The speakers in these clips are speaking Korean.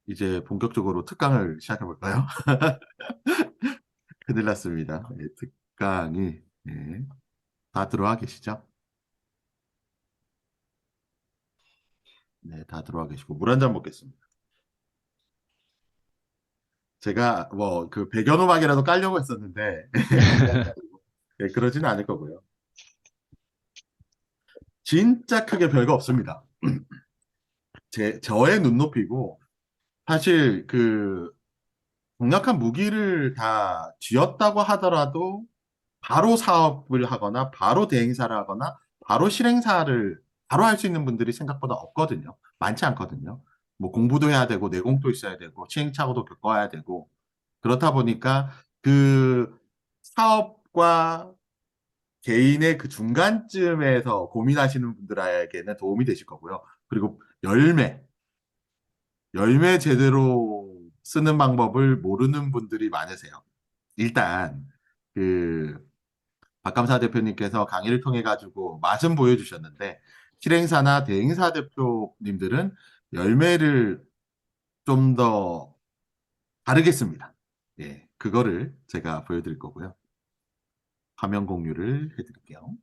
이제 본격적으로 특강을 시작해볼까요? 큰일 났습니다. 예, 특강이, 예, 다 들어와 계시죠? 네, 다 들어와 계시고, 물 한 잔 먹겠습니다. 제가 뭐, 그 배경음악이라도 깔려고 했었는데, 예, 그러지는 않을 거고요. 진짜 크게 별거 없습니다. 저의 눈높이고, 사실 강력한 무기를 다 쥐었다고 하더라도, 바로 사업을 하거나 바로 대행사를 하거나 바로 실행사를 바로 할 수 있는 분들이 생각보다 없거든요. 많지 않거든요. 뭐 공부도 해야 되고 내공도 있어야 되고 시행착오도 겪어야 되고 그렇다 보니까 그 사업과 개인의 그 중간쯤에서 고민하시는 분들에게는 도움이 되실 거고요. 그리고 열매 제대로 쓰는 방법을 모르는 분들이 많으세요. 일단 그 박감사 대표님께서 강의를 통해 가지고 맛은 보여주셨는데 실행사나 대행사 대표님들은 열매를 좀 더 다르게 씁니다. 예, 그거를 제가 보여드릴 거고요. 화면 공유를 해드릴게요.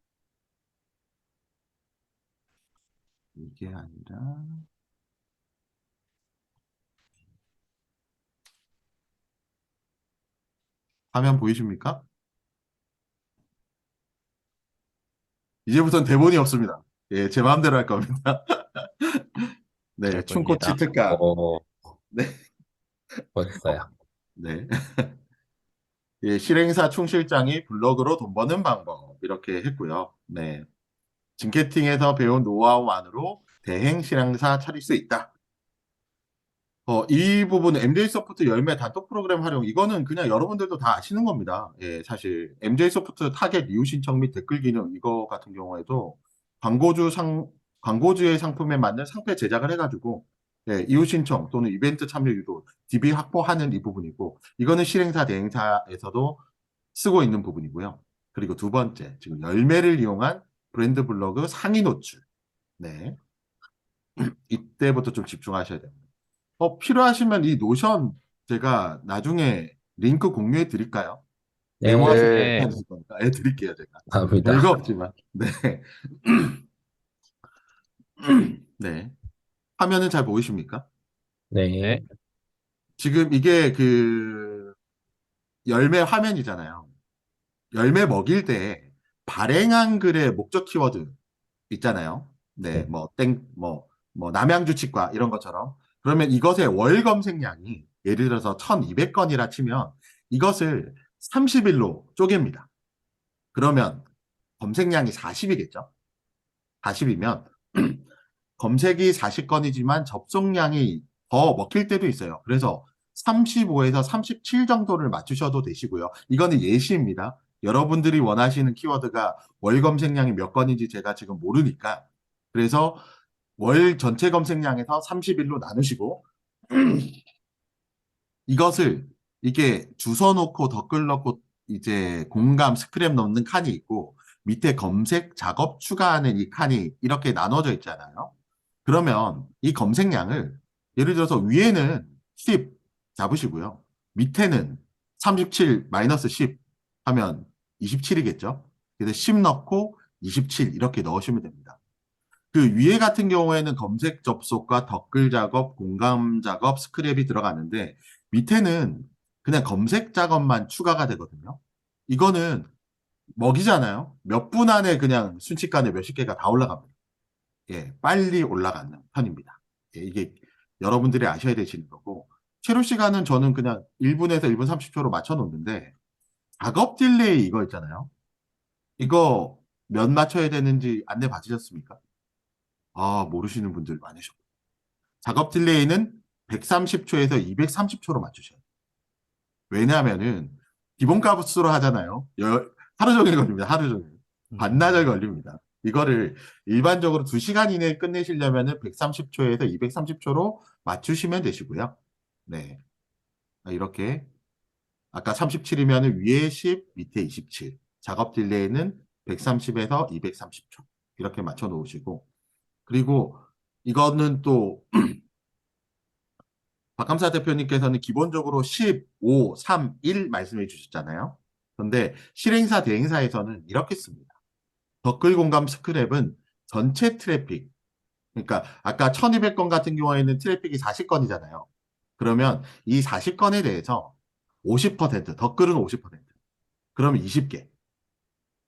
이게 아니라 화면 보이십니까? 이제부터는 대본이 없습니다. 예, 제 마음대로 할 겁니다. 네, 잘 춤꽃이 보입니다. 특강. 네, 멋있어요. 네. 예, 실행사 충실장이 블로그로 돈 버는 방법 이렇게 했고요. 네. 징케팅에서 배운 노하우만으로 대행 실행사 차릴 수 있다. 이 부분은 MJ 소프트 열매 단톡 프로그램 활용, 이거는 그냥 여러분들도 다 아시는 겁니다. 예, 사실. MJ 소프트 타겟 이후 신청 및 댓글 기능, 이거 같은 경우에도 광고주의 상품에 맞는 상표 제작을 해가지고, 예, 이후 신청 또는 이벤트 참여 유도, DB 확보하는 이 부분이고, 이거는 실행사 대행사에서도 쓰고 있는 부분이고요. 그리고 두 번째, 지금 열매를 이용한 브랜드 블로그 상위 노출. 네. 이때부터 좀 집중하셔야 됩니다. 필요하시면 이 노션 제가 나중에 링크 공유해 드릴까요? 메모하시면 네, 괜찮으실 거니까. 예, 드릴게요, 제가. 별거 감사합니다. 없지만. 네. 네. 화면은 잘 보이십니까? 네, 네, 지금 이게 열매 화면이잖아요. 열매 먹일 때 발행한 글의 목적 키워드 있잖아요. 네, 네, 남양주 치과 이런 것처럼. 그러면 이것의 월 검색량이 예를 들어서 1200건이라 치면 이것을 30일로 쪼갭니다. 그러면 검색량이 40이겠죠? 40이면 검색이 40건이지만 접속량이 더 먹힐 때도 있어요. 그래서 35에서 37 정도를 맞추셔도 되시고요. 이거는 예시입니다. 여러분들이 원하시는 키워드가 월 검색량이 몇 건인지 제가 지금 모르니까. 그래서 월 전체 검색량에서 30일로 나누시고 이것을 이게 주소 놓고 덧글 넣고 이제 공감 스크랩 넣는 칸이 있고 밑에 검색 작업 추가하는 이 칸이 이렇게 나눠져 있잖아요. 그러면 이 검색량을 예를 들어서 위에는 10 잡으시고요. 밑에는 37 마이너스 10 하면 27이겠죠. 그래서 10 넣고 27 이렇게 넣으시면 됩니다. 그 위에 같은 경우에는 검색 접속과 덧글 작업, 공감 작업, 스크랩이 들어가는데 밑에는 그냥 검색 작업만 추가가 되거든요. 이거는 먹이잖아요. 몇 분 안에 그냥 순식간에 몇십 개가 다 올라갑니다. 예, 빨리 올라가는 편입니다. 예, 이게 여러분들이 아셔야 되시는 거고 체류 시간은 저는 그냥 1분에서 1분 30초로 맞춰 놓는데 작업 딜레이 이거 있잖아요. 이거 몇 맞춰야 되는지 안내 받으셨습니까? 아, 모르시는 분들 많으셨고. 작업 딜레이는 130초에서 230초로 맞추셔요. 왜냐하면은 기본 값으로 하잖아요. 하루 종일 걸립니다. 하루 종일. 반나절 음, 걸립니다. 이거를 일반적으로 2시간 이내에 끝내시려면은 130초에서 230초로 맞추시면 되시고요. 네. 이렇게 아까 37이면 위에 10, 밑에 27. 작업 딜레이는 130에서 230초. 이렇게 맞춰 놓으시고 그리고 이거는 또 박감사 대표님께서는 기본적으로 15, 3, 1 말씀해 주셨잖아요. 그런데 실행사, 대행사에서는 이렇게 씁니다. 댓글 공감 스크랩은 전체 트래픽, 그러니까 아까 1200건 같은 경우에는 트래픽이 40건이잖아요. 그러면 이 40건에 대해서 50%, 댓글은 50%, 그러면 20개,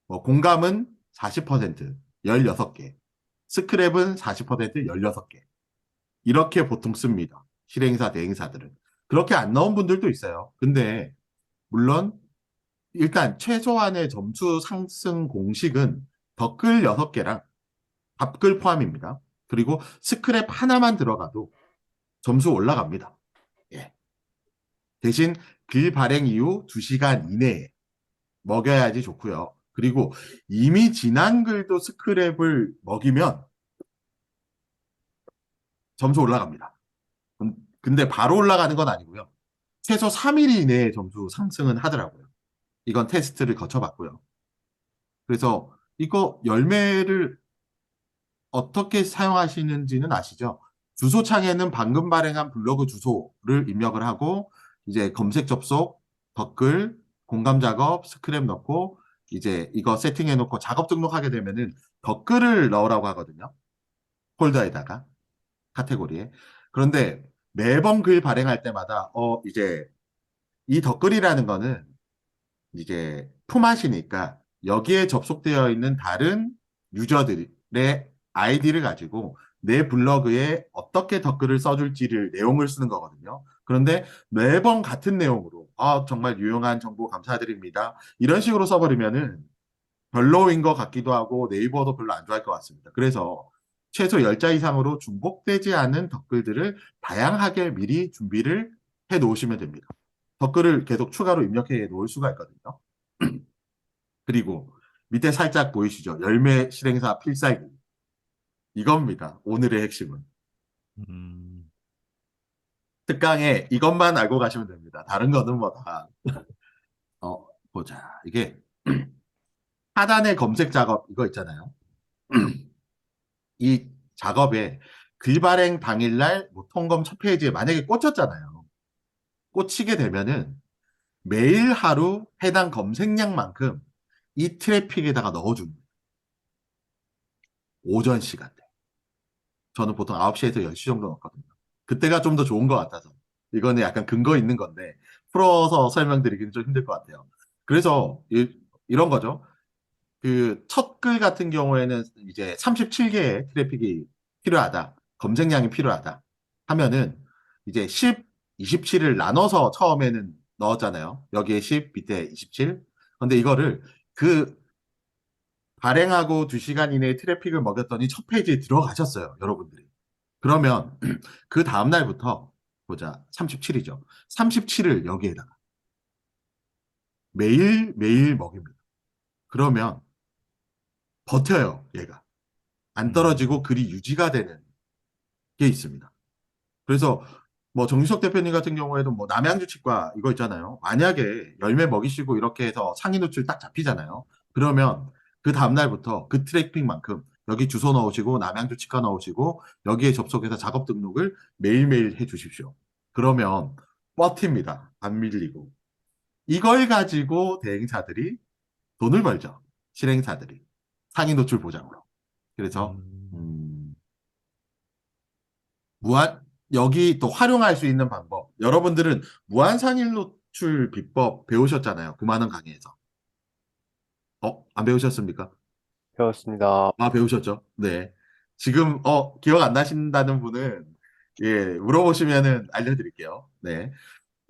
공감은 40%, 16개, 스크랩은 40%, 16개. 이렇게 보통 씁니다. 실행사, 대행사들은. 그렇게 안 나온 분들도 있어요. 근데 물론 일단 최소한의 점수 상승 공식은 댓글 6개랑 답글 포함입니다. 그리고 스크랩 하나만 들어가도 점수 올라갑니다. 예. 대신 글 발행 이후 2시간 이내에 먹여야지 좋고요. 그리고 이미 지난 글도 스크랩을 먹이면 점수 올라갑니다. 근데 바로 올라가는 건 아니고요. 최소 3일 이내에 점수 상승은 하더라고요. 이건 테스트를 거쳐봤고요. 그래서 이거 열매를 어떻게 사용하시는지는 아시죠? 주소창에는 방금 발행한 블로그 주소를 입력을 하고 이제 검색 접속, 댓글, 공감 작업, 스크랩 넣고 이제 이거 세팅해 놓고 작업 등록하게 되면은 댓글을 넣으라고 하거든요. 폴더에다가 카테고리에. 그런데 매번 글 발행할 때마다 이제 이 댓글이라는 거는 이제 포맷이니까 여기에 접속되어 있는 다른 유저들의 아이디를 가지고 내 블로그에 어떻게 댓글을 써줄지를 내용을 쓰는 거거든요. 그런데 매번 같은 내용으로 정말 유용한 정보 감사드립니다. 이런 식으로 써버리면은 별로인 것 같기도 하고 네이버도 별로 안 좋아할 것 같습니다. 그래서 최소 10자 이상으로 중복되지 않은 댓글들을 다양하게 미리 준비를 해 놓으시면 됩니다. 댓글을 계속 추가로 입력해 놓을 수가 있거든요. 그리고 밑에 살짝 보이시죠? 열매 실행사 필살기. 이겁니다. 오늘의 핵심은. 음, 특강에 이것만 알고 가시면 됩니다. 다른 거는 뭐 다, 보자. 이게 하단의 검색 작업 이거 있잖아요. 이 작업에 글발행 당일날 뭐 통검 첫 페이지에 만약에 꽂혔잖아요. 꽂히게 되면은 매일 하루 해당 검색량만큼 이 트래픽에다가 넣어줍니다. 오전 시간대. 저는 보통 9시에서 10시 정도 넣거든요. 그때가 좀 더 좋은 것 같아서. 이거는 약간 근거 있는 건데, 풀어서 설명드리기는 좀 힘들 것 같아요. 그래서 이런 거죠. 그 첫 글 같은 경우에는 이제 37개의 트래픽이 필요하다. 검색량이 필요하다. 하면은 이제 10, 27을 나눠서 처음에는 넣었잖아요. 여기에 10, 밑에 27. 근데 이거를 그 발행하고 2시간 이내에 트래픽을 먹였더니 첫 페이지에 들어가셨어요. 여러분들이. 그러면 그 다음날부터 보자. 37이죠. 37을 여기에다가 매일 먹입니다. 그러면 버텨요. 얘가. 안 떨어지고 음, 글이 유지가 되는 게 있습니다. 그래서 뭐 정유석 대표님 같은 경우에도 뭐 남양주 치과 이거 있잖아요. 만약에 열매 먹이시고 이렇게 해서 상위 노출 딱 잡히잖아요. 그러면 그 다음날부터 그 트래픽만큼 여기 주소 넣으시고 남양주 치과 넣으시고 여기에 접속해서 작업 등록을 매일매일 해 주십시오. 그러면 버팁니다. 안 밀리고. 이걸 가지고 대행사들이 돈을 벌죠. 실행사들이. 상위 노출 보장으로. 그래서 음, 음, 무한 여기 또 활용할 수 있는 방법. 여러분들은 무한 상일 노출 비법 배우셨잖아요. 9만 원 강의에서. 안 배우셨습니까? 배웠습니다. 배우셨죠? 네. 지금 기억 안 나신다는 분은 예, 물어보시면은 알려드릴게요. 네.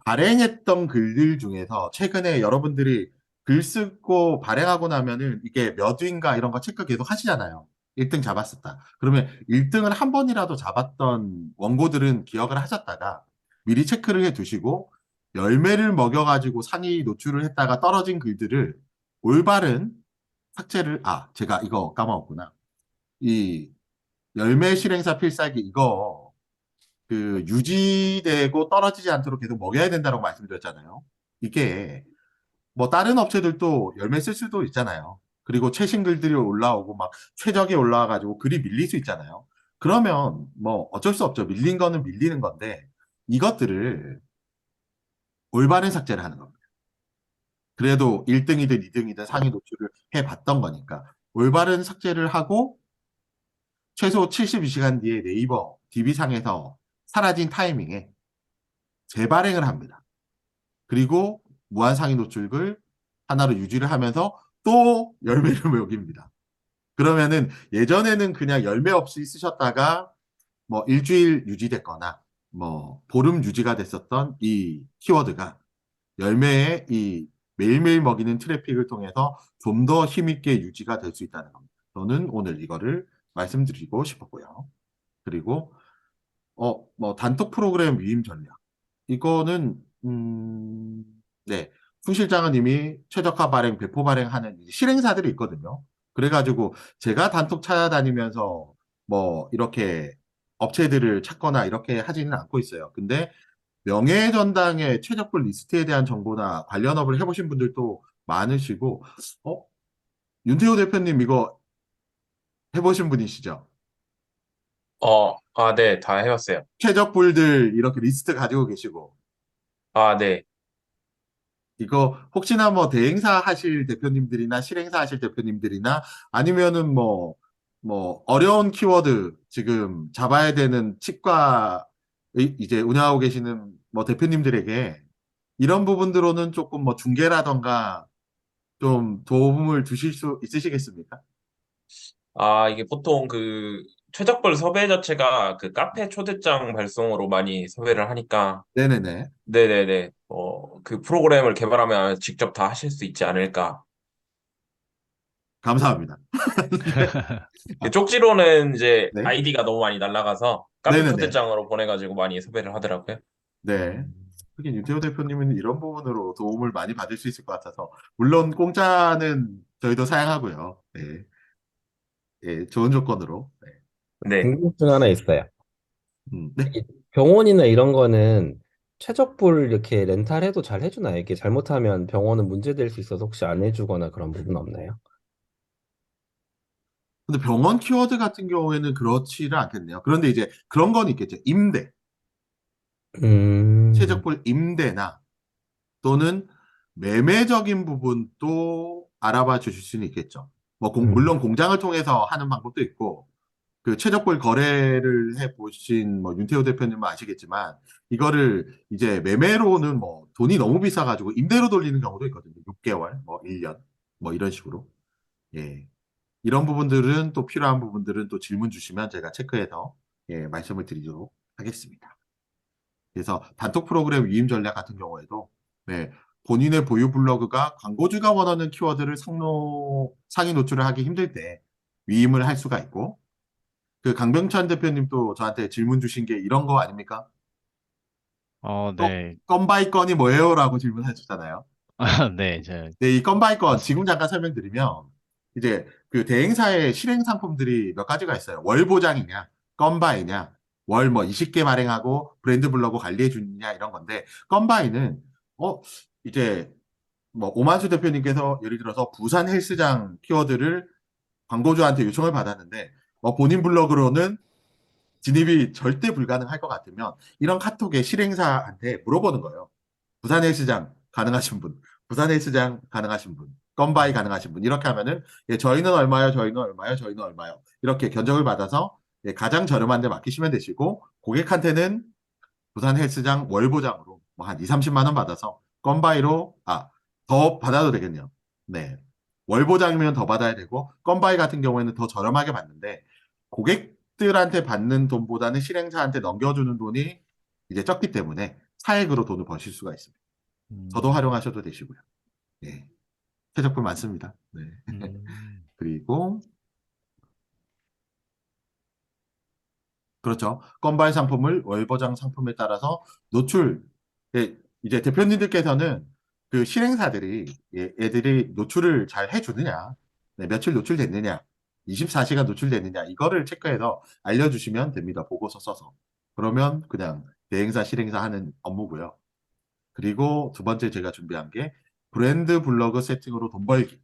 발행했던 글들 중에서 최근에 여러분들이 글 쓰고 발행하고 나면은 이게 몇 위인가 이런 거 체크 계속 하시잖아요. 1등 잡았었다. 그러면 1등을 한 번이라도 잡았던 원고들은 기억을 하셨다가 미리 체크를 해 두시고 열매를 먹여가지고 상위 노출을 했다가 떨어진 글들을 올바른 삭제를, 제가 이거 까먹었구나. 이 열매 실행사 필살기 이거 그 유지되고 떨어지지 않도록 계속 먹여야 된다고 말씀드렸잖아요. 이게 뭐 다른 업체들도 열매 쓸 수도 있잖아요. 그리고 최신 글들이 올라오고 막 최적이 올라와가지고 글이 밀릴 수 있잖아요. 그러면 뭐 어쩔 수 없죠. 밀린 거는 밀리는 건데 이것들을 올바른 삭제를 하는 겁니다. 그래도 1등이든 2등이든 상위 노출을 해봤던 거니까 올바른 삭제를 하고 최소 72시간 뒤에 네이버 DB상에서 사라진 타이밍에 재발행을 합니다. 그리고 무한 상위 노출을 하나로 유지를 하면서 또 열매를 먹입니다. 그러면은 예전에는 그냥 열매 없이 쓰셨다가 뭐 일주일 유지됐거나 뭐 보름 유지가 됐었던 이 키워드가 열매의 이 매일매일 먹이는 트래픽을 통해서 좀 더 힘있게 유지가 될 수 있다는 겁니다. 저는 오늘 이거를 말씀드리고 싶었고요. 그리고 뭐 단톡 프로그램 위임 전략. 이거는 네. 풍 실장은 이미 최적화 발행, 배포 발행하는 실행사들이 있거든요. 그래가지고 제가 단톡 찾아다니면서 뭐 이렇게 업체들을 찾거나 이렇게 하지는 않고 있어요. 근데 명예전당의 최적분 리스트에 대한 정보나 관련 업을 해보신 분들도 많으시고, 어? 윤태호 대표님 이거 해보신 분이시죠? 네, 다 해왔어요. 최적불들 이렇게 리스트 가지고 계시고, 아, 네. 이거 혹시나 뭐 대행사 하실 대표님들이나 실행사 하실 대표님들이나 아니면은 뭐 어려운 키워드 지금 잡아야 되는 치과 이제 운영하고 계시는 뭐 대표님들에게 이런 부분들로는 조금 뭐 중계라던가 좀 도움을 주실 수 있으시겠습니까? 이게 보통 그 최적별 섭외 자체가 그 카페 초대장 발송으로 많이 섭외를 하니까, 네네네. 네네네. 그 프로그램을 개발하면 직접 다 하실 수 있지 않을까. 감사합니다. 그 아, 쪽지로는 이제 네. 아이디가 너무 많이 날라가서 카페 네네네. 초대장으로 보내가지고 많이 섭외를 하더라고요. 네. 하긴 윤태호 대표님은 이런 부분으로 도움을 많이 받을 수 있을 것 같아서 물론 공짜는 저희도 사양하고요. 네. 예, 좋은 조건으로. 네. 네. 궁금증 하나 있어요. 네. 이 병원이나 이런 거는 최적불 이렇게 렌탈해도 잘 해주나요? 이게 잘못하면 병원은 문제될 수 있어서 혹시 안 해주거나 그런 부분 없나요? 근데 병원 키워드 같은 경우에는 그렇지를 않겠네요. 그런데 이제 그런 건 있겠죠. 임대, 음, 최적볼 임대나 또는 매매적인 부분도 알아봐 주실 수는 있겠죠. 뭐 음, 물론 공장을 통해서 하는 방법도 있고 그 최적볼 거래를 해 보신 뭐 윤태호 대표님은 아시겠지만 이거를 이제 매매로는 뭐 돈이 너무 비싸가지고 임대로 돌리는 경우도 있거든요. 6개월, 뭐 1년, 뭐 이런 식으로. 예. 이런 부분들은 또 필요한 부분들은 또 질문 주시면 제가 체크해서 예, 말씀을 드리도록 하겠습니다. 그래서 단톡 프로그램 위임 전략 같은 경우에도 네, 본인의 보유 블로그가 광고주가 원하는 키워드를 상위 노출을 하기 힘들 때 위임을 할 수가 있고 그 강병찬 대표님도 저한테 질문 주신 게 이런 거 아닙니까? 네. 건 바이 건이 뭐예요? 라고 질문하셨잖아요. 네, 저, 네, 이 건 바이 건 지금 맞습니다. 잠깐 설명드리면 이제 그 대행사의 실행 상품들이 몇 가지가 있어요. 월 보장이냐, 건 바이냐, 월 뭐 20개 발행하고 브랜드 블로그 관리해 주느냐 이런 건데 건 바이는 어 이제 뭐 오만수 대표님께서 예를 들어서 부산 헬스장 키워드를 광고주한테 요청을 받았는데 뭐 본인 블로그로는 진입이 절대 불가능할 것 같으면 이런 카톡에 실행사한테 물어보는 거예요. 부산 헬스장 가능하신 분, 부산 헬스장 가능하신 분, 건바이 음, 가능하신 분 이렇게 하면은 예, 저희는 얼마요, 저희는 얼마요, 저희는 얼마요 이렇게 견적을 받아서 예, 가장 저렴한 데 맡기시면 되시고 고객한테는 부산 헬스장 월보장으로 뭐 한 2, 30만 원 받아서 건바이로 더 받아도 되겠네요. 네. 월보장이면 더 받아야 되고 건바이 같은 경우에는 더 저렴하게 받는데 고객들한테 받는 돈보다는 실행사한테 넘겨주는 돈이 이제 적기 때문에 차액으로 돈을 버실 수가 있습니다. 저도 음, 활용하셔도 되시고요. 예. 최적분 많습니다. 네. 음, 그리고 그렇죠. 건바이 상품을 월보장 상품에 따라서 노출, 예, 이제 대표님들께서는 그 실행사들이, 예, 애들이 노출을 잘 해주느냐, 네, 며칠 노출됐느냐, 24시간 노출됐느냐, 이거를 체크해서 알려주시면 됩니다. 보고서 써서. 그러면 그냥 대행사, 실행사 하는 업무고요. 그리고 두 번째 제가 준비한 게 브랜드 블로그 세팅으로 돈 벌기.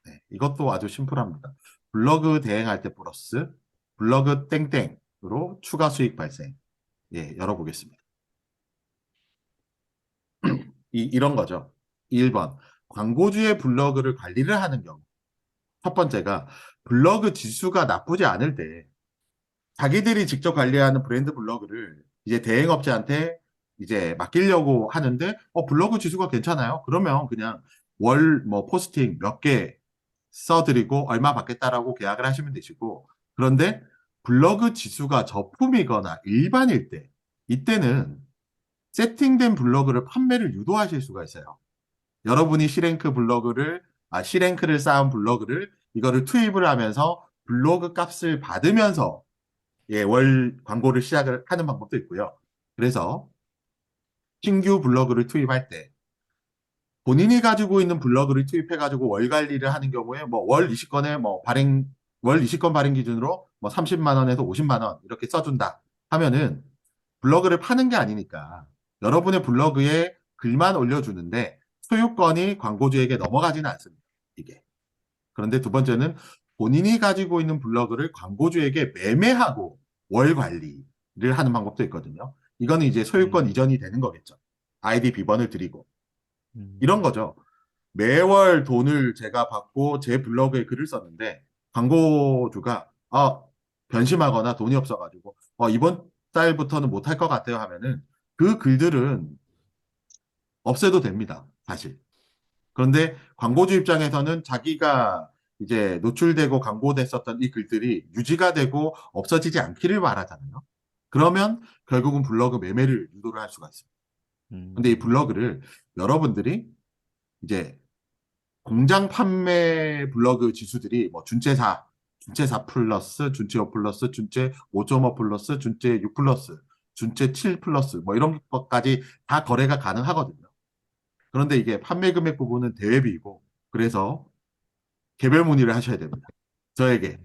네, 이것도 아주 심플합니다. 블로그 대행할 때 플러스 블로그 땡땡으로 추가 수익 발생. 예, 열어보겠습니다. 이런 거죠. 1번. 광고주의 블로그를 관리를 하는 경우. 첫 번째가 블로그 지수가 나쁘지 않을 때 자기들이 직접 관리하는 브랜드 블로그를 이제 대행업체한테 이제 맡기려고 하는데 블로그 지수가 괜찮아요. 그러면 그냥 월 뭐 포스팅 몇 개 써드리고 얼마 받겠다라고 계약을 하시면 되시고 그런데 블로그 지수가 저품이거나 일반일 때 이때는 세팅된 블로그를 판매를 유도하실 수가 있어요. 여러분이 C랭크를 쌓은 블로그를 이거를 투입을 하면서 블로그 값을 받으면서 월 광고를 시작을 하는 방법도 있고요. 그래서 신규 블로그를 투입할 때 본인이 가지고 있는 블로그를 투입해가지고 월 관리를 하는 경우에 뭐 월 20건에 월 20건 발행 기준으로 뭐 30만 원에서 50만 원 이렇게 써준다 하면은 블로그를 파는 게 아니니까 여러분의 블로그에 글만 올려주는데 소유권이 광고주에게 넘어가지는 않습니다. 이게. 그런데 두 번째는 본인이 가지고 있는 블로그를 광고주에게 매매하고 월 관리를 하는 방법도 있거든요. 이거는 이제 소유권 이전이 되는 거겠죠. 아이디 비번을 드리고. 이런 거죠. 매월 돈을 제가 받고 제 블로그에 글을 썼는데 광고주가 변심하거나 돈이 없어가지고 이번 달부터는 못할 것 같아요 하면은 그 글들은 없애도 됩니다. 사실. 그런데 광고주 입장에서는 자기가 이제 노출되고 광고됐었던 이 글들이 유지가 되고 없어지지 않기를 바라잖아요. 그러면 결국은 블로그 매매를 유도를 할 수가 있습니다. 근데 이 블로그를 여러분들이 이제 공장 판매 블로그 지수들이 뭐 준체 4 플러스, 준체 5 플러스, 준체 5.5 플러스, 준체 6 플러스, 준체 7 플러스 뭐 이런 것까지 다 거래가 가능하거든요. 그런데 이게 판매 금액 부분은 대회비이고 그래서 개별 문의를 하셔야 됩니다. 저에게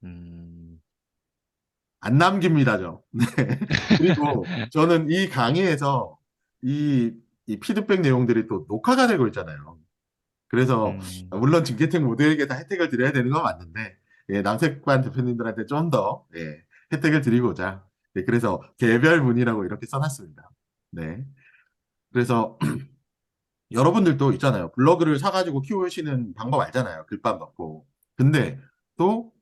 음, 안 남깁니다, 저. 네. 그리고 저는 이 강의에서 이, 이 피드백 내용들이 또 녹화가 되고 있잖아요. 그래서 물론 징계택 모두에게 다 혜택을 드려야 되는 건 맞는데 남색반 대표님들한테 좀 더 혜택을 드리고자 그래서 개별 문의라고 이렇게 써놨습니다. 네. 그래서 여러분들도 있잖아요. 블로그를 사가지고 키우시는 방법 알잖아요. 글밥 넣고. 근데 또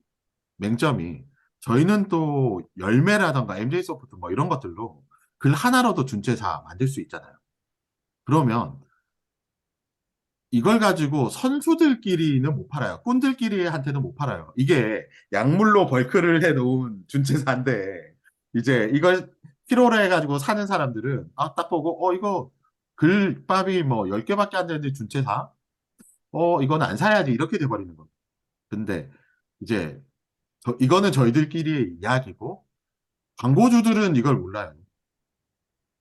맹점이 저희는 또 열매라던가 MJ 소프트 뭐 이런 것들로 글 하나로도 준체사 만들 수 있잖아요. 그러면 이걸 가지고 선수들끼리는 못 팔아요. 꾼들끼리한테는 못 팔아요. 이게 약물로 벌크를 해놓은 준체사인데 이제 이걸 필요로 해가지고 사는 사람들은 딱 보고 이거 글밥이 뭐 10개밖에 안 되는데 준체사? 이건 안 사야지 이렇게 돼버리는 겁니다. 근데 이제 이거는 저희들끼리의 이야기고 광고주들은 이걸 몰라요.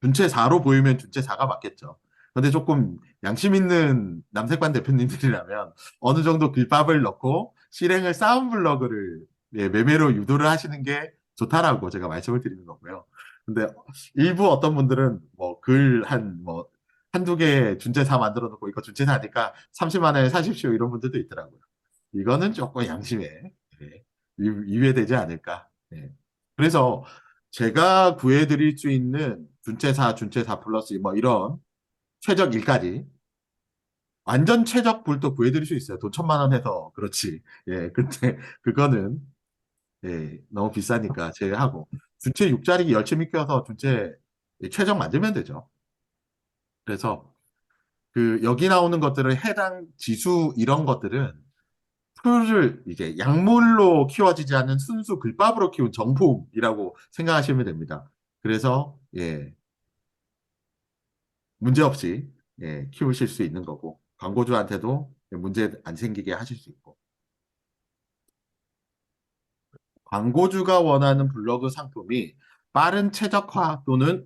준체 4로 보이면 준체 4가 맞겠죠. 근데 조금 양심 있는 남색반 대표님들이라면 어느 정도 글밥을 넣고 실행을 쌓은 블로그를 매매로 유도를 하시는 게 좋다라고 제가 말씀을 드리는 거고요. 근데 일부 어떤 분들은 뭐 글 한두 개 준체사 만들어 놓고 이거 준체사 하니까 30만 원에 사십시오 이런 분들도 있더라고요. 이거는 조금 양심에 위배되지 않을까. 그래서 제가 구해드릴 수 있는 준체 4 플러스 뭐 이런 최적 1까지 완전 최적 불도 구해드릴 수 있어요. 돈 1,000만 원 해서 그렇지. 근데 그거는 너무 비싸니까 제외하고 준체 6짜리 열심히 껴서 준체 최적 만들면 되죠. 그래서 그 여기 나오는 것들을 해당 지수 이런 것들은 풀을 이제 약물로 키워지지 않는 순수 글밥으로 키운 정품이라고 생각하시면 됩니다. 그래서 문제없이 키우실 수 있는 거고 광고주한테도 문제 안 생기게 하실 수 있고 광고주가 원하는 블로그 상품이 빠른 최적화 또는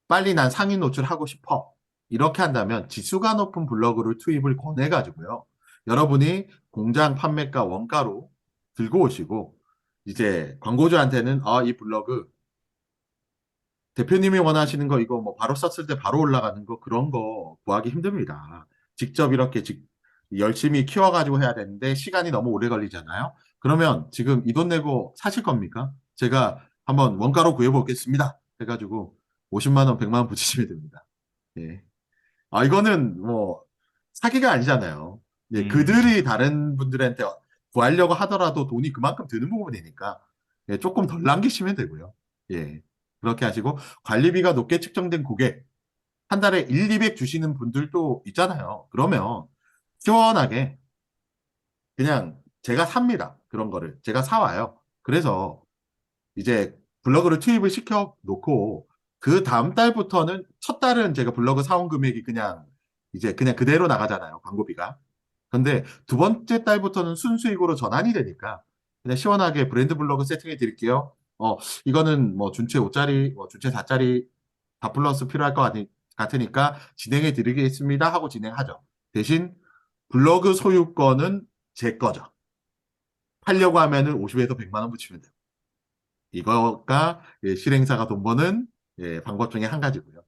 빨리 난 상위 노출하고 싶어 이렇게 한다면 지수가 높은 블로그를 투입을 권해가지고요. 여러분이 공장 판매가 원가로 들고 오시고 이제 광고주한테는 이 블로그 대표님이 원하시는 거 이거 뭐 바로 썼을 때 바로 올라가는 거 그런 거 구하기 힘듭니다. 직접 이렇게 열심히 키워가지고 해야 되는데 시간이 너무 오래 걸리잖아요. 그러면 지금 이 돈 내고 사실 겁니까? 제가 한번 원가로 구해보겠습니다. 해가지고 50만 원, 100만 원 붙이시면 됩니다. 예. 이거는 뭐 사기가 아니잖아요. 예, 그들이 다른 분들한테 구하려고 하더라도 돈이 그만큼 드는 부분이니까 예, 조금 덜 남기시면 되고요. 예, 그렇게 하시고 관리비가 높게 측정된 고객 한 달에 1, 200 주시는 분들도 있잖아요. 그러면 시원하게 그냥 제가 삽니다. 그런 거를 제가 사와요. 그래서 이제 블로그를 투입을 시켜 놓고 그 다음 달부터는 첫 달은 제가 블로그 사온 금액이 그냥 이제 그냥 그대로 나가잖아요. 광고비가. 근데 두 번째 달부터는 순수익으로 전환이 되니까 그냥 시원하게 브랜드 블로그 세팅해 드릴게요. 이거는 뭐 준체 5짜리, 뭐 준체 4짜리 다 플러스 필요할 것 같으니까 진행해 드리겠습니다 하고 진행하죠. 대신 블로그 소유권은 제 거죠. 팔려고 하면은 50에서 100만 원 붙이면 돼요. 이거가 예, 실행사가 돈 버는 예, 방법 중에 한 가지고요.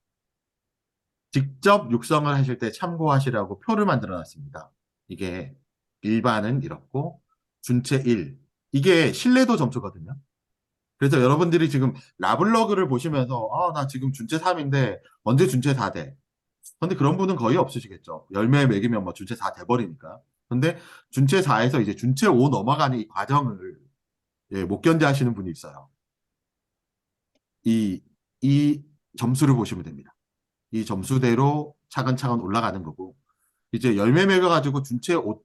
직접 육성을 하실 때 참고하시라고 표를 만들어 놨습니다. 이게 일반은 이렇고 준체 1. 이게 신뢰도 점수거든요. 그래서 여러분들이 지금 라블로그를 보시면서 나 지금 준체 3인데 언제 준체 4 돼? 근데 그런 분은 거의 없으시겠죠. 열매 매기면 뭐 준체 4 돼버리니까. 근데 준체 4에서 이제 준체 5 넘어가는 이 과정을 예, 못 견뎌 하시는 분이 있어요. 이 점수를 보시면 됩니다. 이 점수대로 차근차근 올라가는 거고, 이제 열매 매겨가지고 준체 5,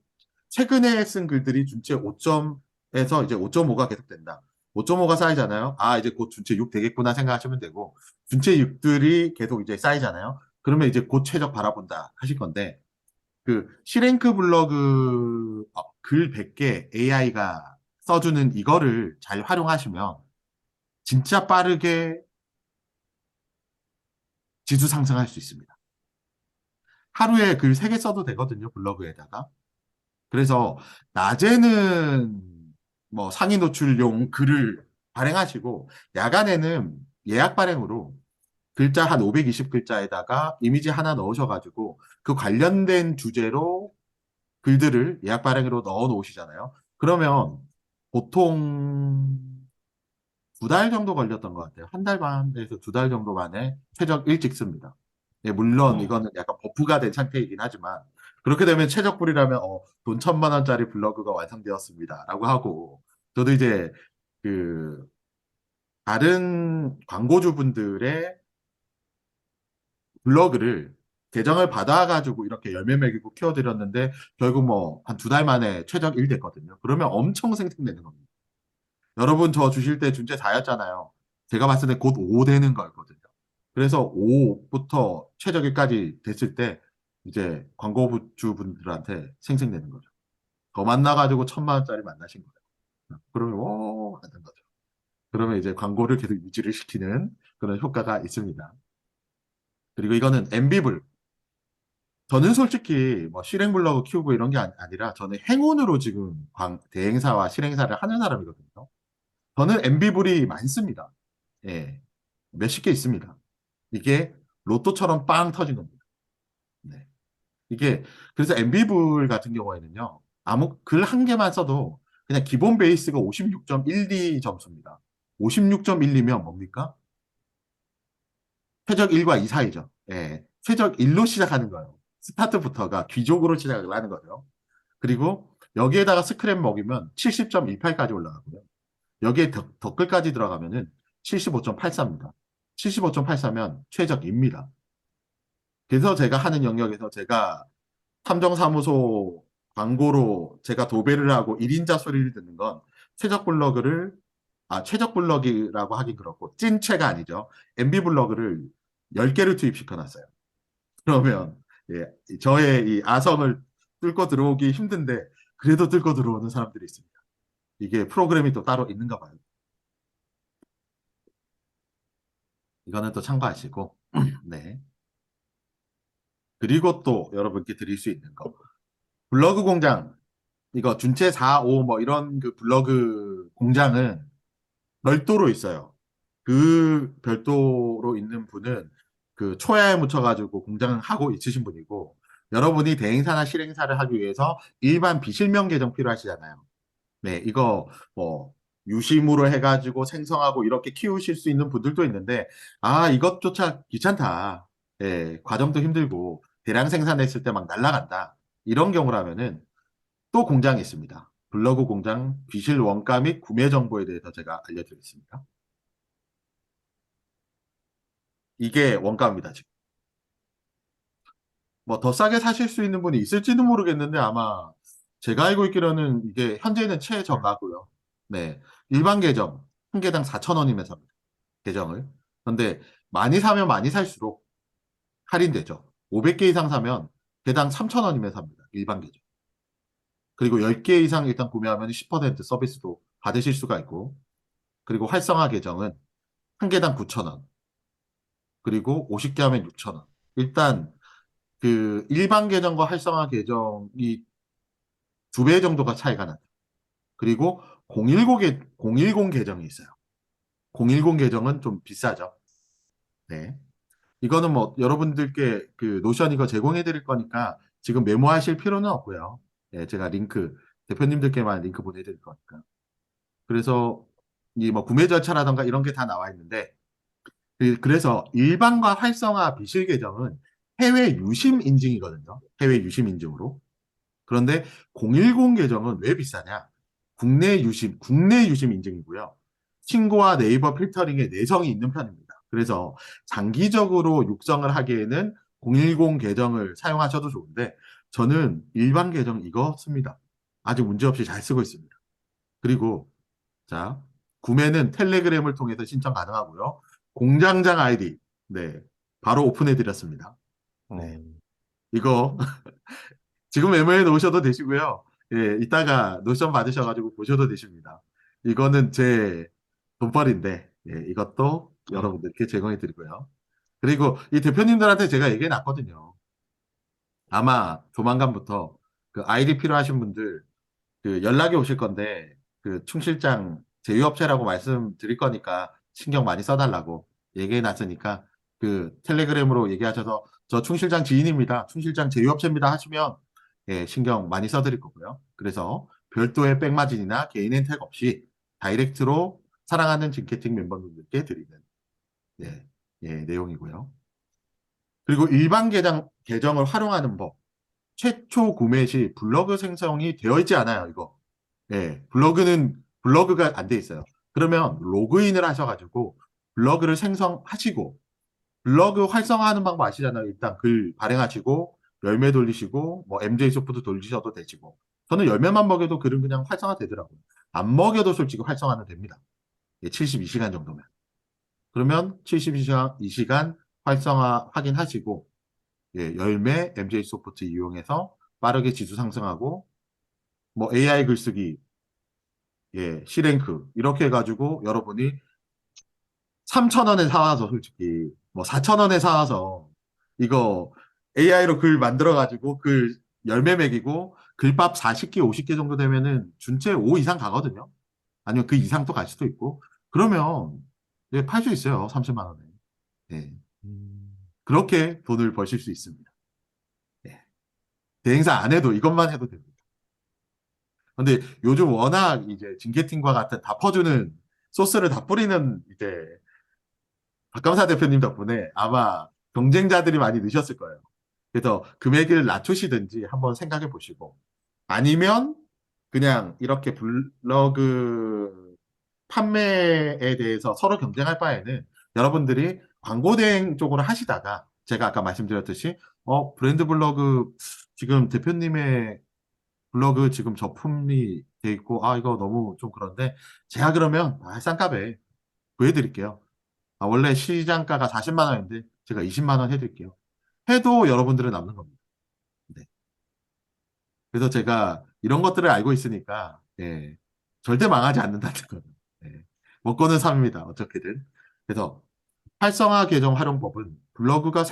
최근에 쓴 글들이 준체 5점에서 이제 5.5가 계속 된다. 5.5가 쌓이잖아요. 이제 곧 준체 6 되겠구나 생각하시면 되고, 준체 6들이 계속 이제 쌓이잖아요. 그러면 이제 곧 최적 바라본다 하실 건데, 그 시랭크 블로그 글 100개 AI가 써주는 이거를 잘 활용하시면 진짜 빠르게 지수 상승할 수 있습니다. 하루에 글 3개 써도 되거든요, 블로그에다가. 그래서 낮에는 뭐 상위 노출용 글을 발행하시고 야간에는 예약 발행으로 글자 한 520글자에다가 이미지 하나 넣으셔가지고 그 관련된 주제로 글들을 예약 발행으로 넣어 놓으시잖아요. 그러면 보통 2달 정도 걸렸던 것 같아요. 한 달 반에서 2달 정도 만에 최적 일찍 씁니다. 예, 물론 이거는 약간 버프가 된 상태이긴 하지만 그렇게 되면 최적불이라면 돈 1,000만 원짜리 블로그가 완성되었습니다. 라고 하고 저도 이제 그 다른 광고주분들의 블로그를 계정을 받아가지고 이렇게 열매 매기고 키워드렸는데 결국 뭐 한 2달 만에 최적 1 됐거든요. 그러면 엄청 생생되는 겁니다. 여러분 저 주실 때 준체 4였잖아요. 제가 봤을 때 곧 5 되는 거였거든요. 그래서 5부터 최적일까지 됐을 때 이제 광고주분들한테 생생되는 거죠. 더 만나가지고 1,000만 원짜리 만나신 거예요. 그러면 하는 거죠. 그러면 이제 광고를 계속 유지를 시키는 그런 효과가 있습니다. 그리고 이거는 MB블. 저는 솔직히 뭐 실행 블로그 키우고 이런 게 아니라 저는 행운으로 지금 대행사와 실행사를 하는 사람이거든요. 저는 MB블이 많습니다. 예. 몇십 개 있습니다. 이게 로또처럼 빵 터진 겁니다. 네. 이게 그래서 MB블 같은 경우에는요. 아무 글 한 개만 써도 그냥 기본 베이스가 56.12 점수입니다. 56.12면 뭡니까? 최적 1과 2 사이죠. 예. 최적 1로 시작하는 거예요. 스타트부터가 귀족으로 시작을 하는 거죠. 그리고 여기에다가 스크랩 먹이면 70.18까지 올라가고요. 여기에 덧글까지 들어가면은 75.84입니다. 75.84면 최적입니다. 그래서 제가 하는 영역에서 제가 탐정사무소 광고로 제가 도배를 하고 1인자 소리를 듣는 건 최적 블로그를 최적 블로그라고 하긴 그렇고 찐채가 아니죠. MB 블로그를 10개를 투입시켜 놨어요. 그러면 예, 저의 이 아성을 뚫고 들어오기 힘든데 그래도 뚫고 들어오는 사람들이 있습니다. 이게 프로그램이 또 따로 있는가 봐요. 이거는 또 참고하시고 네. 그리고 또 여러분께 드릴 수 있는 거 블로그 공장 이거 준체 4, 5 뭐 이런 그 블로그 공장은 별도로 있어요. 그 별도로 있는 분은 그 초야에 묻혀가지고 공장을 하고 있으신 분이고 여러분이 대행사나 실행사를 하기 위해서 일반 비실명 계정 필요하시잖아요. 네, 이거 뭐 유심으로 해가지고 생성하고 이렇게 키우실 수 있는 분들도 있는데 이것조차 귀찮다. 예, 과정도 힘들고 대량 생산했을 때 막 날아간다. 이런 경우라면은 또 공장이 있습니다. 블로그 공장 비실 원가 및 구매 정보에 대해서 제가 알려드리겠습니다. 이게 원가입니다, 지금. 뭐 더 싸게 사실 수 있는 분이 있을지는 모르겠는데 아마 제가 알고 있기로는 이게 현재는 최저가고요. 네. 일반 계정 한 개당 4,000원이면 삽니다. 계정을. 그런데 많이 사면 많이 살수록 할인되죠. 500개 이상 사면 개당 3,000원이면 삽니다. 일반 계정. 그리고 10개 이상 일단 구매하면 10% 서비스도 받으실 수가 있고, 그리고 활성화 계정은 한 개당 9,000원, 그리고 50개 하면 6,000원. 일단 그 일반 계정과 활성화 계정이 2배 정도가 차이가 나요. 그리고 010 계정이 있어요. 010 계정은 좀 비싸죠. 네. 이거는 뭐 여러분들께 그 노션 이거 제공해 드릴 거니까 지금 메모하실 필요는 없고요. 예, 제가 링크 대표님들께만 링크 보내드릴 거니까. 그래서 이 뭐 구매 절차라던가 이런 게 다 나와 있는데 그래서 일반과 활성화 비실 계정은 해외 유심 인증이거든요. 해외 유심 인증으로. 그런데 010 계정은 왜 비싸냐? 국내 유심 인증이고요. 친구와 네이버 필터링에 내성이 있는 편입니다. 그래서 장기적으로 육성을 하기에는 010 계정을 사용하셔도 좋은데 저는 일반 계정 이거 씁니다. 아주 문제없이 잘 쓰고 있습니다. 그리고 자, 구매는 텔레그램을 통해서 신청 가능하고요. 공장장 아이디, 네, 바로 오픈해 드렸습니다. 네, 어, 이거 지금 메모해 놓으셔도 되시고요. 예, 이따가 노션 받으셔가지고 보셔도 되십니다. 이거는 제 돈벌인데, 예, 이것도 어, 여러분들께 제공해 드리고요. 그리고 이 대표님들한테 제가 얘기해 놨거든요. 아마 조만간부터 그 아이디 필요하신 분들 그 연락이 오실 건데 그 충실장 제휴업체라고 말씀드릴 거니까 신경 많이 써달라고 얘기해 놨으니까 그 텔레그램으로 얘기하셔서 저 충실장 지인입니다. 충실장 제휴업체입니다 하시면 예, 신경 많이 써드릴 거고요. 그래서 별도의 백마진이나 개인 혜택 없이 다이렉트로 사랑하는 징케팅 멤버분들께 드리는 예, 예, 내용이고요. 그리고 일반 계정을 활용하는 법. 최초 구매 시 블로그 생성이 되어 있지 않아요, 이거. 예, 블로그가 안 돼 있어요. 그러면 로그인을 하셔가지고 블로그를 생성하시고 블로그 활성화하는 방법 아시잖아요. 일단 글 발행하시고 열매 돌리시고 뭐 MJ 소프트 돌리셔도 되시고 저는 열매만 먹여도 글은 그냥 활성화 되더라고요. 안 먹여도 솔직히 활성화는 됩니다. 예, 72시간 정도면. 그러면 72시간 활성화 확인하시고 예, 열매 MJ 소프트 이용해서 빠르게 지수 상승하고 뭐 AI 글쓰기 예, C랭크 이렇게 해가지고 여러분이 3,000원에 사와서 솔직히 뭐 4,000원에 사와서 이거 AI로 글 만들어가지고 글 열매 매기고 글밥 40개, 50개 정도 되면은 준체 5 이상 가거든요. 아니면 그 이상도 갈 수도 있고 그러면 예, 팔 수 있어요. 30만 원에. 예. 음, 그렇게 돈을 버실 수 있습니다. 예. 대행사 안 해도 이것만 해도 됩니다. 근데 요즘 워낙 이제 징계팀과 같은 다 퍼주는 소스를 다 뿌리는 이제 박감사 대표님 덕분에 아마 경쟁자들이 많이 느셨을 거예요. 그래서 금액을 낮추시든지 한번 생각해 보시고 아니면 그냥 이렇게 블로그 판매에 대해서 서로 경쟁할 바에는 여러분들이 광고 대행 쪽으로 하시다가 제가 아까 말씀드렸듯이 브랜드 블로그 지금 대표님의 블로그 지금 저품이 돼 있고 이거 너무 좀 그런데 제가 그러면 싼값에 구해드릴게요. 원래 시장가가 40만 원인데 제가 20만 원 해드릴게요. 해도 여러분들은 남는 겁니다. 네. 그래서 제가 이런 것들을 알고 있으니까 예, 절대 망하지 않는다는 거예요. 예. 먹고는 삽니다. 어떻게든. 그래서 활성화 계정 활용법은 블로그가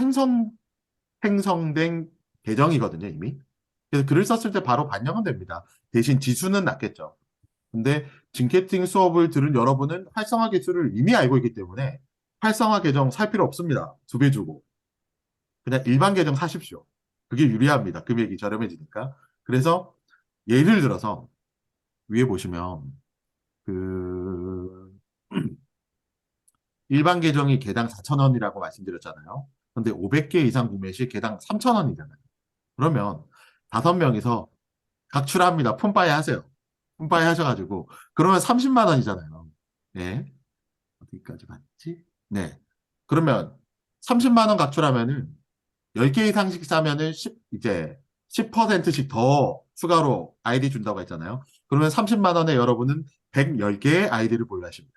생성된 계정이거든요, 이미. 그래서 글을 썼을 때 바로 반영은 됩니다. 대신 지수는 낮겠죠. 근데 징케팅 수업을 들은 여러분은 활성화 기술을 이미 알고 있기 때문에 활성화 계정 살 필요 없습니다. 2배 주고. 그냥 일반 계정 사십시오. 그게 유리합니다. 금액이 저렴해지니까. 그래서 예를 들어서 위에 보시면 그 일반 계정이 개당 4,000원이라고 말씀드렸잖아요. 근데 500개 이상 구매 시 개당 3,000원이잖아요. 그러면 5명이서 각출합니다. 폰바이 하세요. 폰바이 하셔가지고 그러면 30만 원이잖아요. 예. 어디까지 갔지? 네. 그러면 30만 원 각출하면은 10개 이상씩 사면은 10, 10%씩 더 추가로 아이디 준다고 했잖아요. 그러면 30만 원에 여러분은 110개의 아이디를 보유하십니다.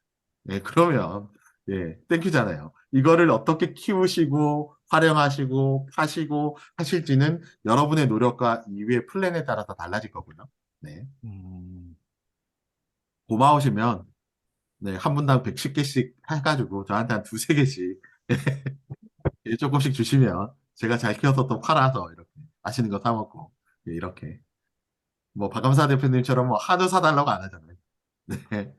예, 그러면, 예, 땡큐잖아요. 이거를 어떻게 키우시고, 활용하시고, 파시고 하실지는 여러분의 노력과 이후의 플랜에 따라서 달라질 거고요. 네. 음, 고마우시면, 네, 한 분당 110개씩 해가지고 저한테 한 두세 개씩 예, 조금씩 주시면 제가 잘 키워서 또 팔아서 이렇게 맛있는 거 사 먹고 예, 이렇게 뭐 박감사 대표님처럼 뭐 한우 사달라고 안 하잖아요. 네.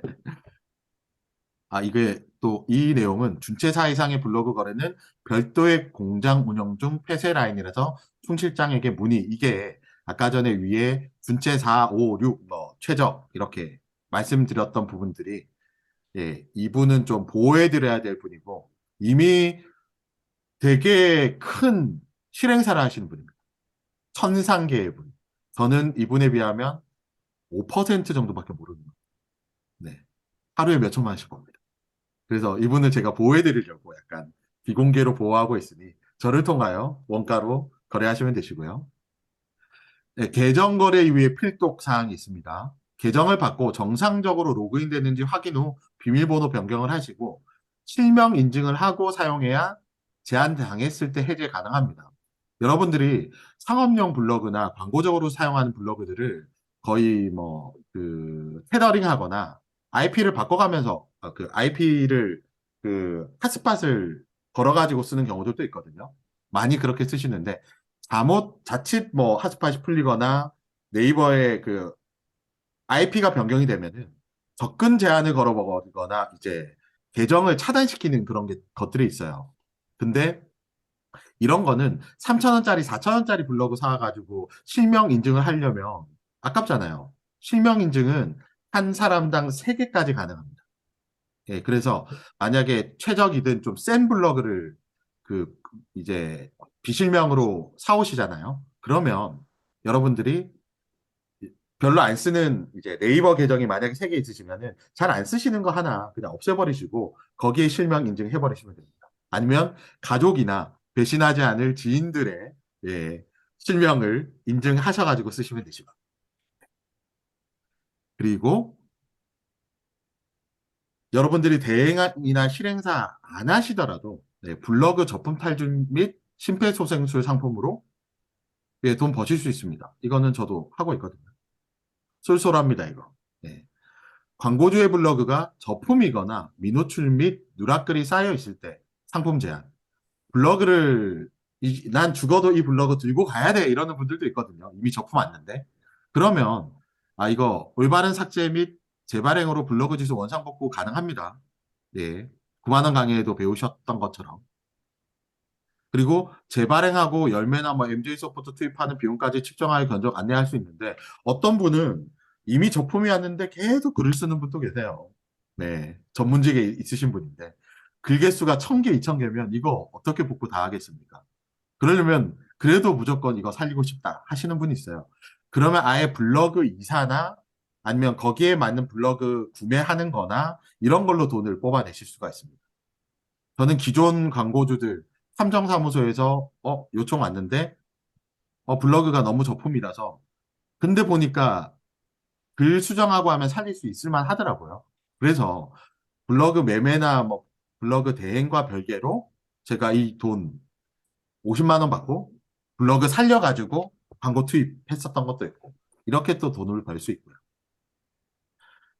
아 이게 또 이 내용은 준체 4 이상의 블로그 거래는 별도의 공장 운영 중 폐쇄 라인이라서 총실장에게 문의 이게 아까 전에 위에 준체 4, 5, 6, 뭐 최적 이렇게 말씀드렸던 부분들이 예, 이분은 좀 보호해드려야 될 분이고 이미 되게 큰 실행사를 하시는 분입니다. 천상계의 분. 저는 이분에 비하면 5% 정도밖에 모르는 거예요. 네. 하루에 몇 천만 원씩 법니다. 그래서 이분을 제가 보호해드리려고 약간 비공개로 보호하고 있으니 저를 통하여 원가로 거래하시면 되시고요. 네, 계정 거래 이후에 필독 사항이 있습니다. 계정을 받고 정상적으로 로그인 됐는지 확인 후 비밀번호 변경을 하시고 실명 인증을 하고 사용해야 제한당했을 때 해제 가능합니다. 여러분들이 상업용 블로그나 광고적으로 사용하는 블로그들을 거의 뭐 그 테더링 하거나 IP를 바꿔가면서 그 IP를 그 핫스팟을 걸어가지고 쓰는 경우들도 있거든요. 많이 그렇게 쓰시는데 자칫 뭐 핫스팟이 풀리거나 네이버에 그 IP가 변경이 되면은 접근 제한을 걸어보거나 이제 계정을 차단시키는 그런 것들이 있어요. 근데 이런 거는 3,000원짜리, 4,000원짜리 블로그 사가지고 실명 인증을 하려면 아깝잖아요. 실명 인증은 한 사람당 3개까지 가능합니다. 예, 그래서 만약에 최적이든 좀 센 블로그를 그 이제 비실명으로 사오시잖아요. 그러면 여러분들이 별로 안 쓰는 이제 네이버 계정이 만약에 3개 있으시면은 잘 안 쓰시는 거 하나 그냥 없애버리시고 거기에 실명 인증해 버리시면 됩니다. 아니면 가족이나 배신하지 않을 지인들의 예, 실명을 인증하셔가지고 쓰시면 되시고 그리고 여러분들이 대행이나 실행사 안 하시더라도 네, 블로그 적품 탈출 및 심폐소생술 상품으로 예, 돈 버실 수 있습니다. 이거는 저도 하고 있거든요. 쏠쏠합니다, 이거. 네. 광고주의 블로그가 저품이거나 미노출 및 누락글이 쌓여 있을 때 상품 제한. 블로그를 난 죽어도 이 블로그 들고 가야 돼 이러는 분들도 있거든요. 이미 저품 왔는데. 그러면 아 이거 올바른 삭제 및 재발행으로 블로그 지수 원상 복구 가능합니다. 예. 9만 원 강의에도 배우셨던 것처럼. 그리고 재발행하고 열매나 뭐 MJ 소프트 투입하는 비용까지 측정하여 견적 안내할 수 있는데 어떤 분은 이미 적품이 왔는데 계속 글을 쓰는 분도 계세요. 네, 전문직에 있으신 분인데 글 개수가 1,000개, 2,000개면 이거 어떻게 복구 다 하겠습니까? 그러려면 그래도 무조건 이거 살리고 싶다 하시는 분이 있어요. 그러면 아예 블로그 이사나 아니면 거기에 맞는 블로그 구매하는 거나 이런 걸로 돈을 뽑아내실 수가 있습니다. 저는 기존 광고주들 함정사무소에서 요청 왔는데 블로그가 너무 저품이라서 근데 보니까 글 수정하고 하면 살릴 수 있을 만 하더라고요. 그래서 블로그 매매나 뭐 블로그 대행과 별개로 제가 이 돈 50만 원 받고 블로그 살려가지고 광고 투입했었던 것도 있고 이렇게 또 돈을 벌 수 있고요.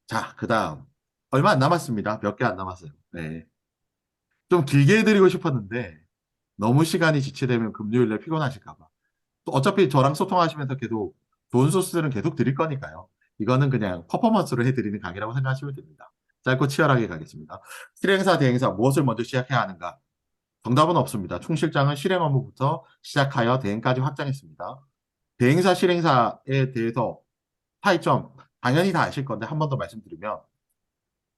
자, 그 다음 얼마 안 남았습니다. 몇 개 안 남았어요. 네. 좀 길게 해드리고 싶었는데 너무 시간이 지체되면 금요일에 피곤하실까 봐. 또 어차피 저랑 소통하시면서 계속 좋은 소스들은 계속 드릴 거니까요. 이거는 그냥 퍼포먼스로 해드리는 강의라고 생각하시면 됩니다. 짧고 치열하게 가겠습니다. 실행사, 대행사 무엇을 먼저 시작해야 하는가? 정답은 없습니다. 총실장은 실행 업무부터 시작하여 대행까지 확장했습니다. 대행사, 실행사에 대해서 차이점 당연히 다 아실 건데 한 번 더 말씀드리면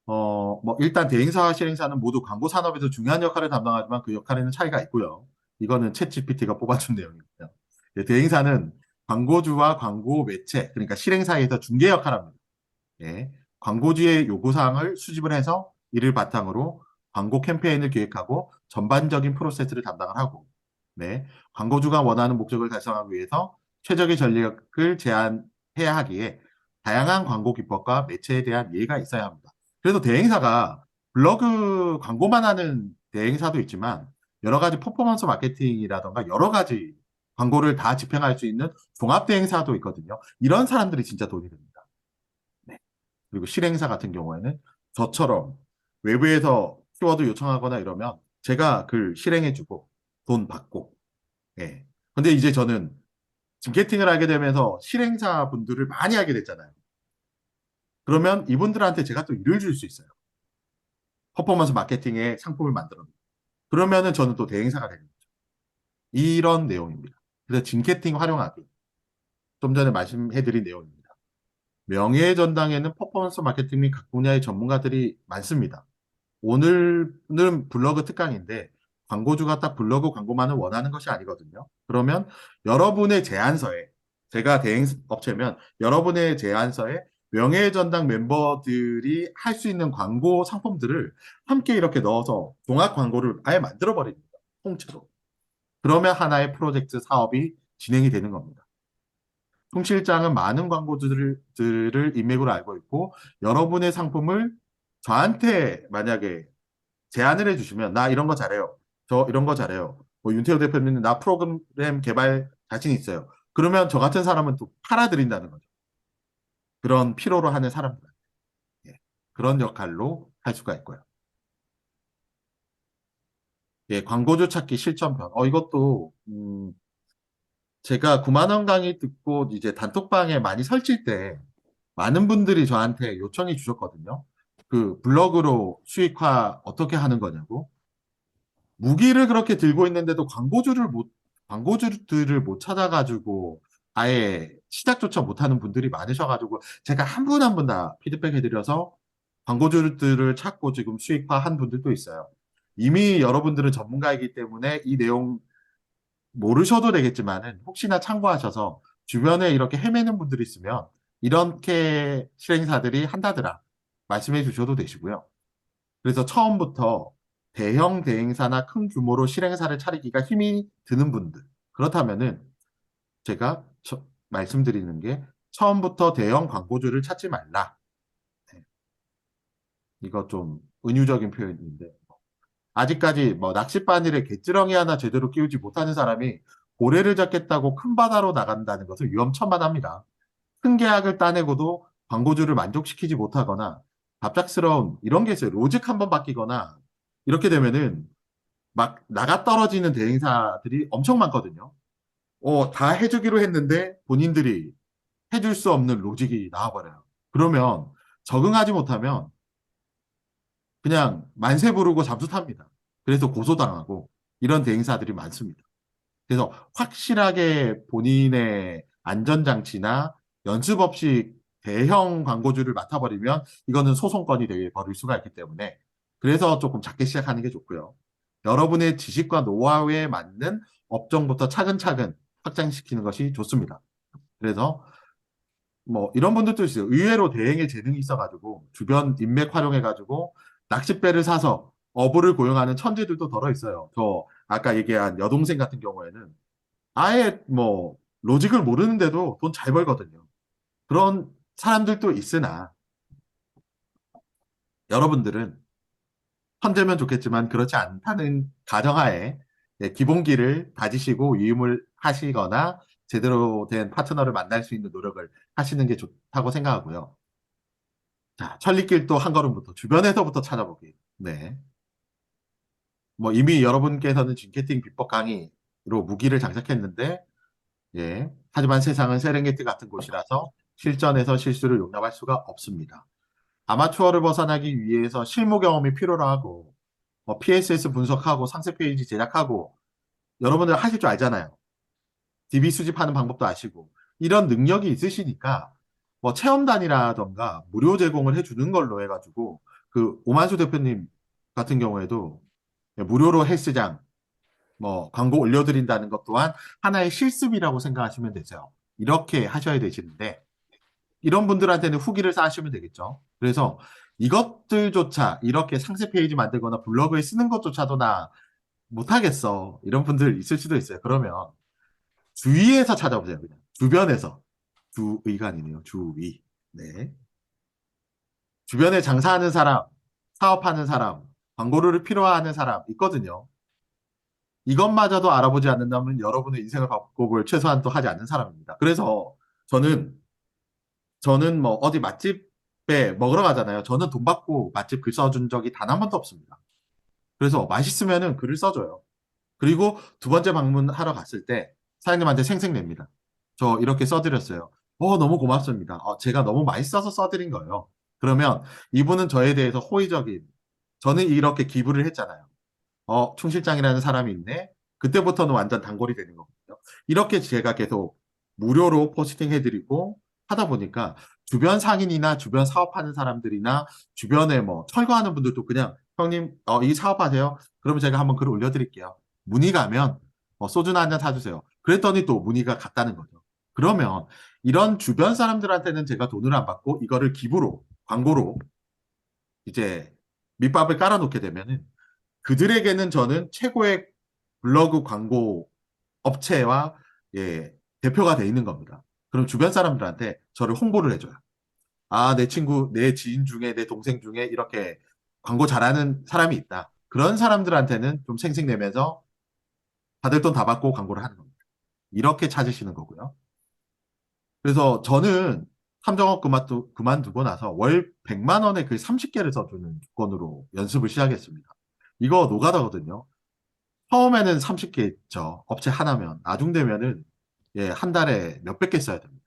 뭐 일단 대행사와 실행사는 모두 광고 산업에서 중요한 역할을 담당하지만 그 역할에는 차이가 있고요. 이거는 챗GPT가 뽑아준 내용이고요. 예, 대행사는 광고주와 광고 매체, 그러니까 실행 사이에서 중개 역할을 합니다. 예, 광고주의 요구사항을 수집을 해서 이를 바탕으로 광고 캠페인을 기획하고 전반적인 프로세스를 담당을 하고, 네, 광고주가 원하는 목적을 달성하기 위해서 최적의 전략을 제안해야 하기에 다양한 광고 기법과 매체에 대한 이해가 있어야 합니다. 그래서 대행사가 블로그 광고만 하는 대행사도 있지만 여러 가지 퍼포먼스 마케팅이라던가 여러 가지 광고를 다 집행할 수 있는 종합 대행사도 있거든요. 이런 사람들이 진짜 돈이 됩니다. 네. 그리고 실행사 같은 경우에는 저처럼 외부에서 키워드 요청하거나 이러면 제가 글 실행해주고 돈 받고, 예. 근데 이제 저는 징케팅을 하게 되면서 실행사 분들을 많이 하게 됐잖아요. 그러면 이분들한테 제가 또 일을 줄 수 있어요. 퍼포먼스 마케팅의 상품을 만들어. 그러면은 저는 또 대행사가 되는 거죠. 이런 내용입니다. 그래서 징케팅 활용하기. 좀 전에 말씀해드린 내용입니다. 명예의 전당에는 퍼포먼스 마케팅 및 각 분야의 전문가들이 많습니다. 오늘은 블로그 특강인데 광고주가 딱 블로그 광고만을 원하는 것이 아니거든요. 그러면 여러분의 제안서에, 제가 대행업체면 여러분의 제안서에 명예의 전당 멤버들이 할 수 있는 광고 상품들을 함께 이렇게 넣어서 종합 광고를 아예 만들어 버립니다. 통째로. 그러면 하나의 프로젝트 사업이 진행이 되는 겁니다. 송 실장은 많은 광고주들을 인맥으로 알고 있고 여러분의 상품을 저한테 만약에 제안을 해주시면 나 이런 거 잘해요. 저 이런 거 잘해요. 뭐 윤태호 대표님은 나 프로그램 개발 자신 있어요. 그러면 저 같은 사람은 또 팔아드린다는 거죠. 그런 필요로 하는 사람들. 예, 그런 역할로 할 수가 있고요. 예, 광고주 찾기 실전편. 이것도 제가 9만 원 강의 듣고 이제 단톡방에 많이 설칠 때 많은 분들이 저한테 요청해 주셨거든요. 그 블로그로 수익화 어떻게 하는 거냐고. 무기를 그렇게 들고 있는데도 광고주들을 못 찾아가지고 아예 시작조차 못하는 분들이 많으셔가지고 제가 한 분 한 분 다 피드백 해드려서 광고주들을 찾고 지금 수익화한 분들도 있어요. 이미 여러분들은 전문가이기 때문에 이 내용 모르셔도 되겠지만은 혹시나 참고하셔서 주변에 이렇게 헤매는 분들이 있으면 이렇게 실행사들이 한다더라 말씀해 주셔도 되시고요. 그래서 처음부터 대형 대행사나 큰 규모로 실행사를 차리기가 힘이 드는 분들. 그렇다면은 제가 말씀드리는 게 처음부터 대형 광고주를 찾지 말라. 네. 이거 좀 은유적인 표현인데 아직까지 뭐 낚싯바늘에 갯지렁이 하나 제대로 끼우지 못하는 사람이 고래를 잡겠다고 큰 바다로 나간다는 것은 위험천만합니다. 큰 계약을 따내고도 광고주를 만족시키지 못하거나 갑작스러운 이런 게 있어요. 로직 한번 바뀌거나 이렇게 되면은 막 나가 떨어지는 대행사들이 엄청 많거든요. 다 해주기로 했는데 본인들이 해줄 수 없는 로직이 나와버려요. 그러면 적응하지 못하면 그냥 만세 부르고 잠수 탑니다. 그래서 고소당하고 이런 대행사들이 많습니다. 그래서 확실하게 본인의 안전장치나 연습 없이 대형 광고주를 맡아버리면 이거는 소송건이 되게 벌일 수가 있기 때문에 그래서 조금 작게 시작하는 게 좋고요. 여러분의 지식과 노하우에 맞는 업종부터 차근차근 확장시키는 것이 좋습니다. 그래서 뭐 이런 분들도 있어요. 의외로 대행에 재능이 있어가지고 주변 인맥 활용해가지고 낚싯배를 사서 어부를 고용하는 천재들도 덜어 있어요. 저 아까 얘기한 여동생 같은 경우에는 아예 뭐 로직을 모르는데도 돈 잘 벌거든요. 그런 사람들도 있으나 여러분들은 천재면 좋겠지만 그렇지 않다는 가정하에 기본기를 다지시고 유임을 하시거나 제대로 된 파트너를 만날 수 있는 노력을 하시는 게 좋다고 생각하고요. 자, 천리길도 한 걸음부터 주변에서부터 찾아보기. 네. 뭐 이미 여러분께서는 징케팅 비법 강의로 무기를 장착했는데 예. 하지만 세상은 세렝게티 같은 곳이라서 실전에서 실수를 용납할 수가 없습니다. 아마추어를 벗어나기 위해서 실무 경험이 필요로 하고 PSS 분석하고 상세 페이지 제작하고 여러분들 하실 줄 알잖아요. DB 수집하는 방법도 아시고 이런 능력이 있으시니까 뭐 체험단이라던가 무료 제공을 해주는 걸로 해가지고 그 오만수 대표님 같은 경우에도 무료로 헬스장 뭐 광고 올려드린다는 것 또한 하나의 실습이라고 생각하시면 되죠. 이렇게 하셔야 되시는데 이런 분들한테는 후기를 쌓으시면 되겠죠. 그래서 이것들조차 이렇게 상세 페이지 만들거나 블로그에 쓰는 것조차도 나 못하겠어. 이런 분들 있을 수도 있어요. 그러면 주위에서 찾아보세요. 그냥 주변에서. 주위가 아니네요. 주위. 네. 주변에 장사하는 사람, 사업하는 사람, 광고를 필요하는 사람 있거든요. 이것마저도 알아보지 않는다면 여러분의 인생을 바꿔볼 최소한 또 하지 않는 사람입니다. 그래서 저는 뭐 어디 맛집에 먹으러 가잖아요. 저는 돈 받고 맛집 글 써준 적이 단 한 번도 없습니다. 그래서 맛있으면은 글을 써줘요. 그리고 두 번째 방문하러 갔을 때 사장님한테 생색냅니다. 저 이렇게 써드렸어요. 너무 고맙습니다. 제가 너무 맛있어서 써드린 거예요. 그러면 이분은 저에 대해서 호의적인, 저는 이렇게 기부를 했잖아요. 충 실장이라는 사람이 있네. 그때부터는 완전 단골이 되는 거거든요. 이렇게 제가 계속 무료로 포스팅 해드리고 하다 보니까 주변 상인이나 주변 사업하는 사람들이나 주변에 뭐 철거하는 분들도 그냥 형님, 이 사업하세요? 그러면 제가 한번 글 올려드릴게요. 문의 가면 소주나 한 잔 사주세요. 그랬더니 또 문의가 갔다는 거죠. 그러면 이런 주변 사람들한테는 제가 돈을 안 받고 이거를 기부로, 광고로 이제 밑밥을 깔아놓게 되면은 그들에게는 저는 최고의 블로그 광고 업체와 대표가 돼 있는 겁니다. 그럼 주변 사람들한테 저를 홍보를 해줘요. 아, 내 친구, 내 지인 중에, 내 동생 중에 이렇게 광고 잘하는 사람이 있다. 그런 사람들한테는 좀 생색내면서 받을 돈 다 받고 광고를 하는 겁니다. 이렇게 찾으시는 거고요. 그래서 저는 함정업 그만두고 나서 월 100만 원에 글 30개를 써주는 조건으로 연습을 시작했습니다. 이거 노가다거든요. 처음에는 30개 있죠. 업체 하나면. 나중 되면은, 한 달에 몇백 개 써야 됩니다.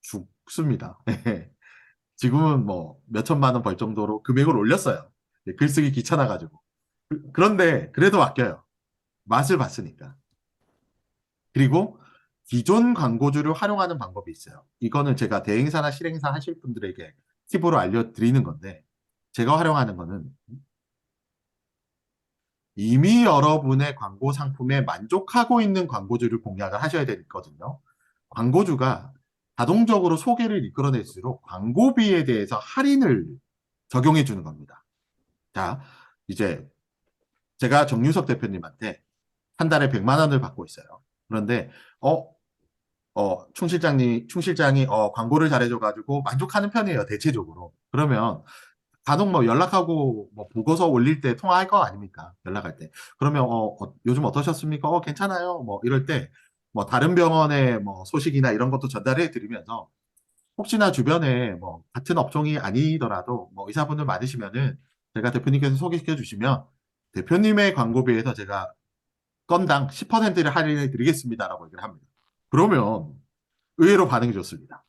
죽습니다. 지금은 뭐, 몇천만 원 벌 정도로 금액을 올렸어요. 글쓰기 귀찮아가지고. 그런데, 그래도 아껴요. 맛을 봤으니까. 그리고, 기존 광고주를 활용하는 방법이 있어요. 이거는 제가 대행사나 실행사 하실 분들에게 팁으로 알려드리는 건데, 제가 활용하는 거는 이미 여러분의 광고 상품에 만족하고 있는 광고주를 공략을 하셔야 되거든요. 광고주가 자동적으로 소개를 이끌어낼수록 광고비에 대해서 할인을 적용해 주는 겁니다. 자, 이제 제가 정유석 대표님한테 한 달에 100만 원을 받고 있어요. 그런데 충 실장이 광고를 잘해줘가지고 만족하는 편이에요, 대체적으로. 그러면 간혹 뭐 연락하고 뭐 보고서 올릴 때 통화할 거 아닙니까? 연락할 때. 그러면 요즘 어떠셨습니까? 괜찮아요. 뭐 이럴 때 뭐 다른 병원의 뭐 소식이나 이런 것도 전달해 드리면서 혹시나 주변에 뭐 같은 업종이 아니더라도 뭐 의사분들 많으시면은 제가 대표님께서 소개시켜 주시면 대표님의 광고비에서 제가 건당 10%를 할인해 드리겠습니다라고 얘기를 합니다. 그러면 의외로 반응이 좋습니다.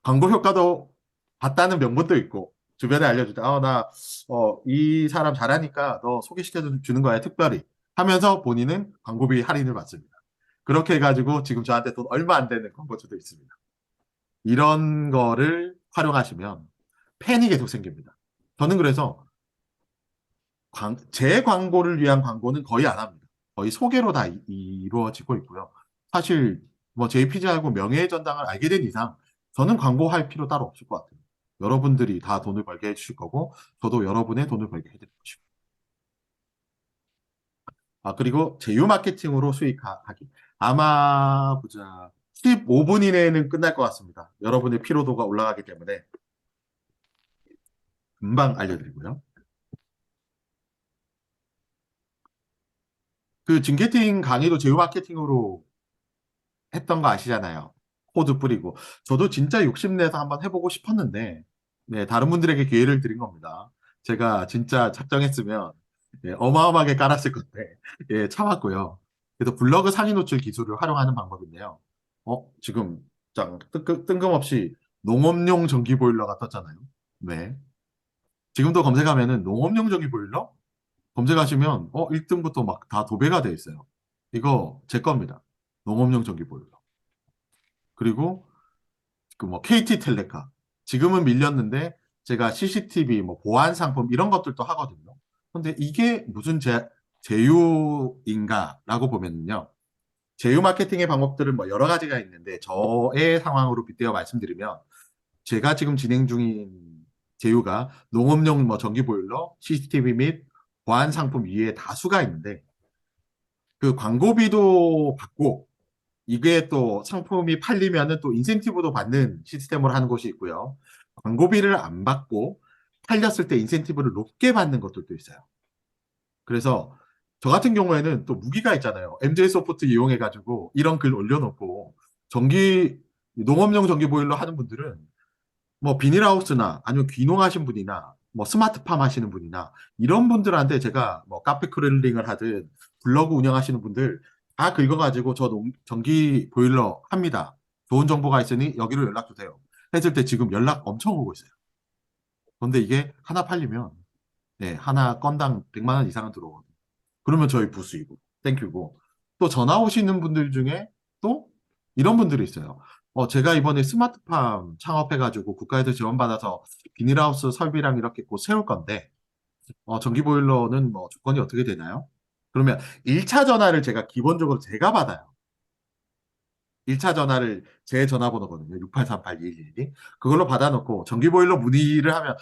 광고 효과도 봤다는 명분도 있고 주변에 알려줄 때, 이 사람 잘하니까 너 소개시켜 주는 거야, 특별히 하면서 본인은 광고비 할인을 받습니다. 그렇게 해가지고 지금 저한테 돈 얼마 안 되는 광고주도 있습니다. 이런 거를 활용하시면 팬이 계속 생깁니다. 저는 그래서 제 광고를 위한 광고는 거의 안 합니다. 거의 소개로 다 이루어지고 있고요. 사실 뭐 JPG하고 명예의 전당을 알게 된 이상 저는 광고할 필요 따로 없을 것 같아요. 여러분들이 다 돈을 벌게 해주실 거고 저도 여러분의 돈을 벌게 해드릴 것이고. 그리고 제휴 마케팅으로 수익하기. 아마 보자. 15분 이내에는 끝날 것 같습니다. 여러분의 피로도가 올라가기 때문에 금방 알려드리고요. 그 징케팅 강의도 제휴 마케팅으로 했던 거 아시잖아요. 코드 뿌리고. 저도 진짜 욕심내서 한번 해보고 싶었는데, 네, 다른 분들에게 기회를 드린 겁니다. 제가 진짜 작정했으면, 어마어마하게 깔았을 건데, 참았고요. 그래서 블로그 상위 노출 기술을 활용하는 방법인데요. 지금 뜬금없이 농업용 전기 보일러가 떴잖아요. 네. 지금도 검색하면은 농업용 전기 보일러? 검색하시면, 1등부터 막 다 도배가 돼 있어요. 이거 제 겁니다. 농업용 전기 보일러. 그리고 그 뭐 KT 텔레카 지금은 밀렸는데 제가 CCTV 뭐 보안 상품 이런 것들도 하거든요. 근데 이게 무슨 제휴인가라고 보면요. 제휴 마케팅의 방법들은 뭐 여러 가지가 있는데 저의 상황으로 빗대어 말씀드리면 제가 지금 진행 중인 제휴가 농업용 뭐 전기 보일러, CCTV 및 보안 상품 위에 다수가 있는데 그 광고비도 받고 이게 또 상품이 팔리면은 또 인센티브도 받는 시스템으로 하는 곳이 있고요. 광고비를 안 받고 팔렸을 때 인센티브를 높게 받는 것들도 있어요. 그래서 저 같은 경우에는 또 무기가 있잖아요. MJ 소프트 이용해가지고 이런 글 올려놓고 농업용 전기 보일러 하는 분들은 뭐 비닐하우스나 아니면 귀농하신 분이나 뭐 스마트팜 하시는 분이나 이런 분들한테 제가 뭐 카페 크롤링을 하든 블로그 운영하시는 분들 다 긁어가지고 전기 보일러 합니다. 좋은 정보가 있으니 여기로 연락 주세요. 했을 때 지금 연락 엄청 오고 있어요. 그런데 이게 하나 팔리면 네, 하나 건당 100만 원 이상은 들어오거든요. 그러면 저희 부수이고 땡큐고 또 전화 오시는 분들 중에 또 이런 분들이 있어요. 제가 이번에 스마트팜 창업해가지고 국가에서 지원받아서 비닐하우스 설비랑 이렇게 곧 세울 건데 전기보일러는 뭐 조건이 어떻게 되나요? 그러면 1차 전화를 기본적으로 제가 받아요. 1차 전화를 제 전화번호거든요. 6838211이. 그걸로 받아놓고 전기보일러 문의를 하면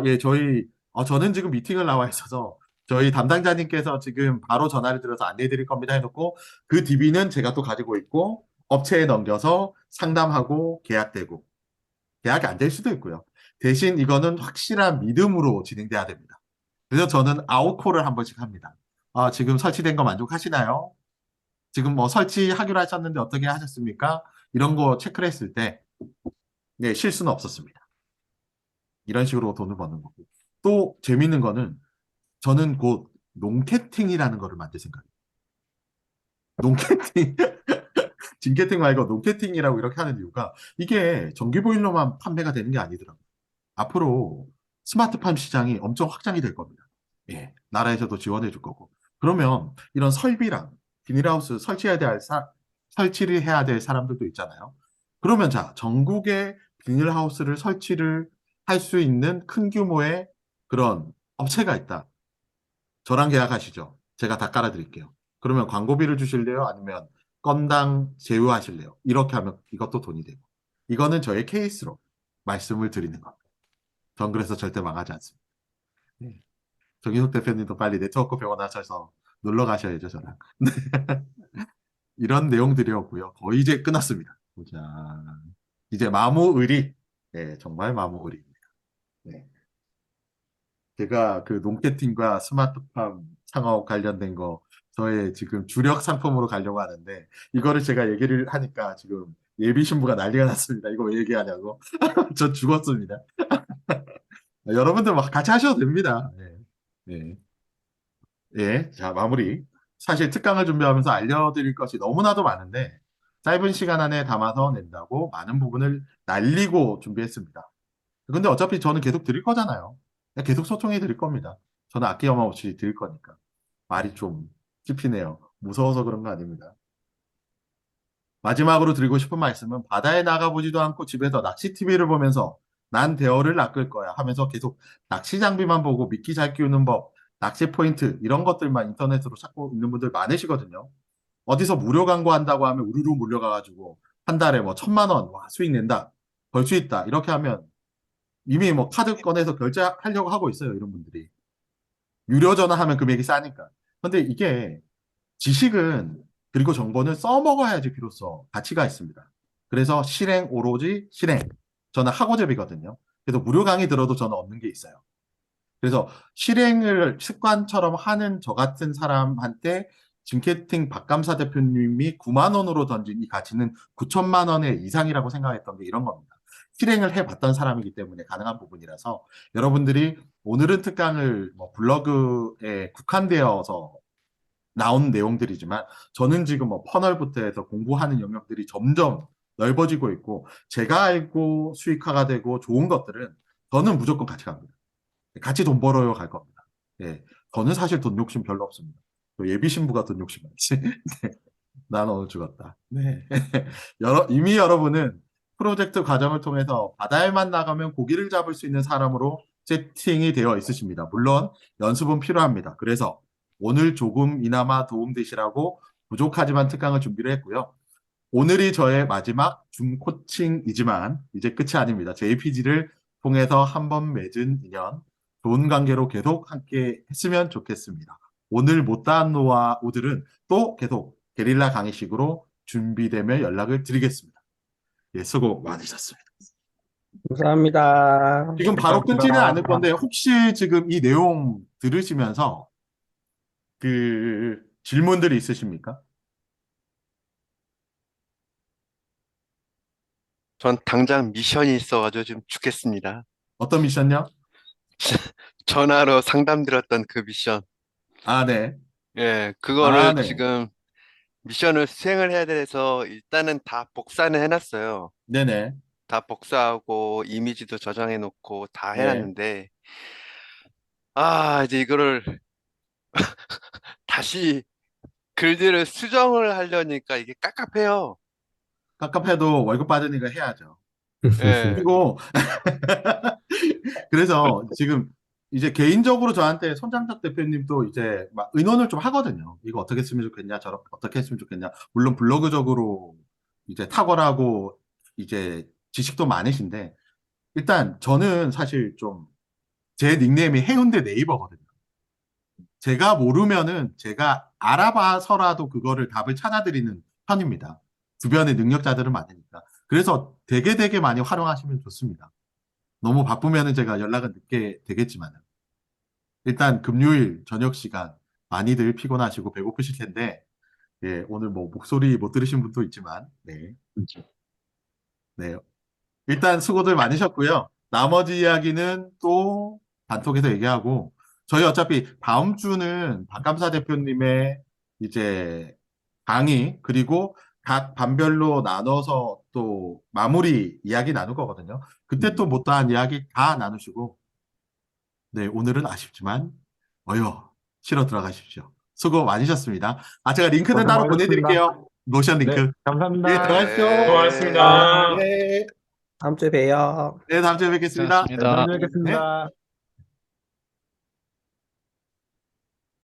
예, 저는 지금 미팅을 나와 있어서 저희 담당자님께서 지금 바로 전화를 드려서 안내해 드릴 겁니다 해놓고 그 DB는 제가 또 가지고 있고 업체에 넘겨서 상담하고 계약되고 계약이 안 될 수도 있고요. 대신 이거는 확실한 믿음으로 진행돼야 됩니다. 그래서 저는 아웃콜을 한 번씩 합니다. 지금 설치된 거 만족하시나요? 지금 뭐 설치하기로 하셨는데 어떻게 하셨습니까? 이런 거 체크를 했을 때, 네, 실수는 없었습니다. 이런 식으로 돈을 버는 거고. 또 재밌는 거는 저는 곧 농캐팅이라는 거를 만들 생각이에요. 농캐팅. 진캐팅 말고 농캐팅이라고 이렇게 하는 이유가 이게 전기보일러만 판매가 되는 게 아니더라고요. 앞으로 스마트팜 시장이 엄청 확장이 될 겁니다. 예, 나라에서도 지원해 줄 거고. 그러면 이런 설비랑 비닐하우스 설치를 해야 될 사람들도 있잖아요. 그러면 자, 전국에 비닐하우스를 설치를 할 수 있는 큰 규모의 그런 업체가 있다. 저랑 계약하시죠. 제가 다 깔아드릴게요. 그러면 광고비를 주실래요? 아니면 건당 제휴하실래요? 이렇게 하면 이것도 돈이 되고. 이거는 저의 케이스로 말씀을 드리는 겁니다. 전 그래서 절대 망하지 않습니다. 네. 정인욱 대표님도 빨리 네트워크 병원 하셔서 놀러 가셔야죠, 저랑. 이런 내용들이었고요. 거의 이제 끝났습니다. 보자. 이제 마무의리. 네, 정말 마무의리입니다. 네. 제가 그 농캐팅과 스마트팜 창업 관련된 거 저의 지금 주력 상품으로 가려고 하는데 이거를 제가 얘기를 하니까 지금 예비 신부가 난리가 났습니다. 이거 왜 얘기하냐고. 저 죽었습니다. 여러분들 막 같이 하셔도 됩니다. 네. 네. 예, 자, 마무리. 사실 특강을 준비하면서 알려드릴 것이 너무나도 많은데 짧은 시간 안에 담아서 낸다고 많은 부분을 날리고 준비했습니다. 근데 어차피 저는 계속 드릴 거잖아요. 계속 소통해 드릴 겁니다. 저는 아낌없이 없이 드릴 거니까. 말이 좀 찝히네요. 무서워서 그런 거 아닙니다. 마지막으로 드리고 싶은 말씀은 바다에 나가보지도 않고 집에서 낚시 TV를 보면서 난 대어를 낚을 거야 하면서 계속 낚시 장비만 보고 미끼 잘 끼우는 법, 낚시 포인트 이런 것들만 인터넷으로 찾고 있는 분들 많으시거든요. 어디서 무료 광고한다고 하면 우르르 몰려가가지고 한 달에 뭐 1,000만 원 수익 낸다, 벌 수 있다 이렇게 하면 이미 뭐 카드 꺼내서 결제하려고 하고 있어요, 이런 분들이. 유료 전화하면 금액이 싸니까. 근데 이게 지식은 그리고 정보는 써먹어야지 비로소 가치가 있습니다. 그래서 실행, 오로지 실행. 저는 학고제비거든요. 그래서 무료 강의 들어도 저는 얻는 게 있어요. 그래서 실행을 습관처럼 하는 저 같은 사람한테 징케팅 박감사 대표님이 9만 원으로 던진 이 가치는 9천만 원의 이상이라고 생각했던 게 이런 겁니다. 실행을 해봤던 사람이기 때문에 가능한 부분이라서 여러분들이 오늘은 특강을 뭐 블로그에 국한되어서 나온 내용들이지만 저는 지금 뭐 퍼널부터 해서 공부하는 영역들이 점점 넓어지고 있고 제가 알고 수익화가 되고 좋은 것들은 저는 무조건 같이 갑니다. 같이 돈 벌어요 갈 겁니다. 예, 저는 사실 돈 욕심 별로 없습니다. 또 예비 신부가 돈 욕심 많지. 네, 난 오늘 죽었다. 네. 이미 여러분은 프로젝트 과정을 통해서 바다에만 나가면 고기를 잡을 수 있는 사람으로 세팅이 되어 있으십니다. 물론 연습은 필요합니다. 그래서 오늘 조금이나마 도움되시라고 부족하지만 특강을 준비를 했고요. 오늘이 저의 마지막 줌 코칭이지만 이제 끝이 아닙니다. JPG를 통해서 한 번 맺은 인연, 좋은 관계로 계속 함께 했으면 좋겠습니다. 오늘 못다한 노아 오들은 또 계속 게릴라 강의식으로 준비되면 연락을 드리겠습니다. 예, 수고 많으셨습니다. 감사합니다. 지금 바로 끊지는 않을 감사합니다. 건데 혹시 지금 이 내용 들으시면서 그 질문들이 있으십니까? 전 당장 미션이 있어가지고 지금 죽겠습니다. 어떤 미션요? 전화로 상담드렸던 그 미션. 아, 네. 예, 아, 그거를 네. 지금 미션을 수행을 해야 돼서 일단은 다 복사는 해놨어요. 네네. 다 복사하고 이미지도 저장해놓고 다 네. 해놨는데, 이제 이거를 다시 글들을 수정을 하려니까 이게 깝깝해요. 깝깝해도 월급 받으니까 해야죠. 예, 그리고 그래서 지금 이제 개인적으로 저한테 손장작 대표님도 이제 막 의논을 좀 하거든요. 이거 어떻게 했으면 좋겠냐, 저렇게 어떻게 했으면 좋겠냐. 물론 블로그적으로 이제 탁월하고 이제 지식도 많으신데 일단 저는 사실 좀 제 닉네임이 해운대 네이버거든요. 제가 모르면은 제가 알아봐서라도 그거를 답을 찾아드리는 편입니다. 주변에 능력자들은 많으니까. 그래서 되게 많이 활용하시면 좋습니다. 너무 바쁘면은 제가 연락은 늦게 되겠지만 일단 금요일 저녁 시간 많이들 피곤하시고 배고프실 텐데 예, 오늘 뭐 목소리 못 들으신 분도 있지만 네. 네. 일단 수고들 많으셨고요. 나머지 이야기는 또 단톡에서 얘기하고 저희 어차피 다음 주는 박감사 대표님의 이제 강의 그리고 각 반별로 나눠서 또 마무리 이야기 나눌 거거든요. 그때 또 못다한 이야기 다 나누시고 네, 오늘은 아쉽지만 쉬러 들어가십시오. 수고 많으셨습니다. 제가 링크는 고생 따로 많으셨습니다. 보내드릴게요. 노션 네, 링크. 감사합니다. 네, 들어가십시오. 네. 수고하셨습니다. 네, 다음 주에 봬요. 네, 다음 주에 뵙겠습니다. 네, 고생하셨습니다. 다음에 뵙겠습니다.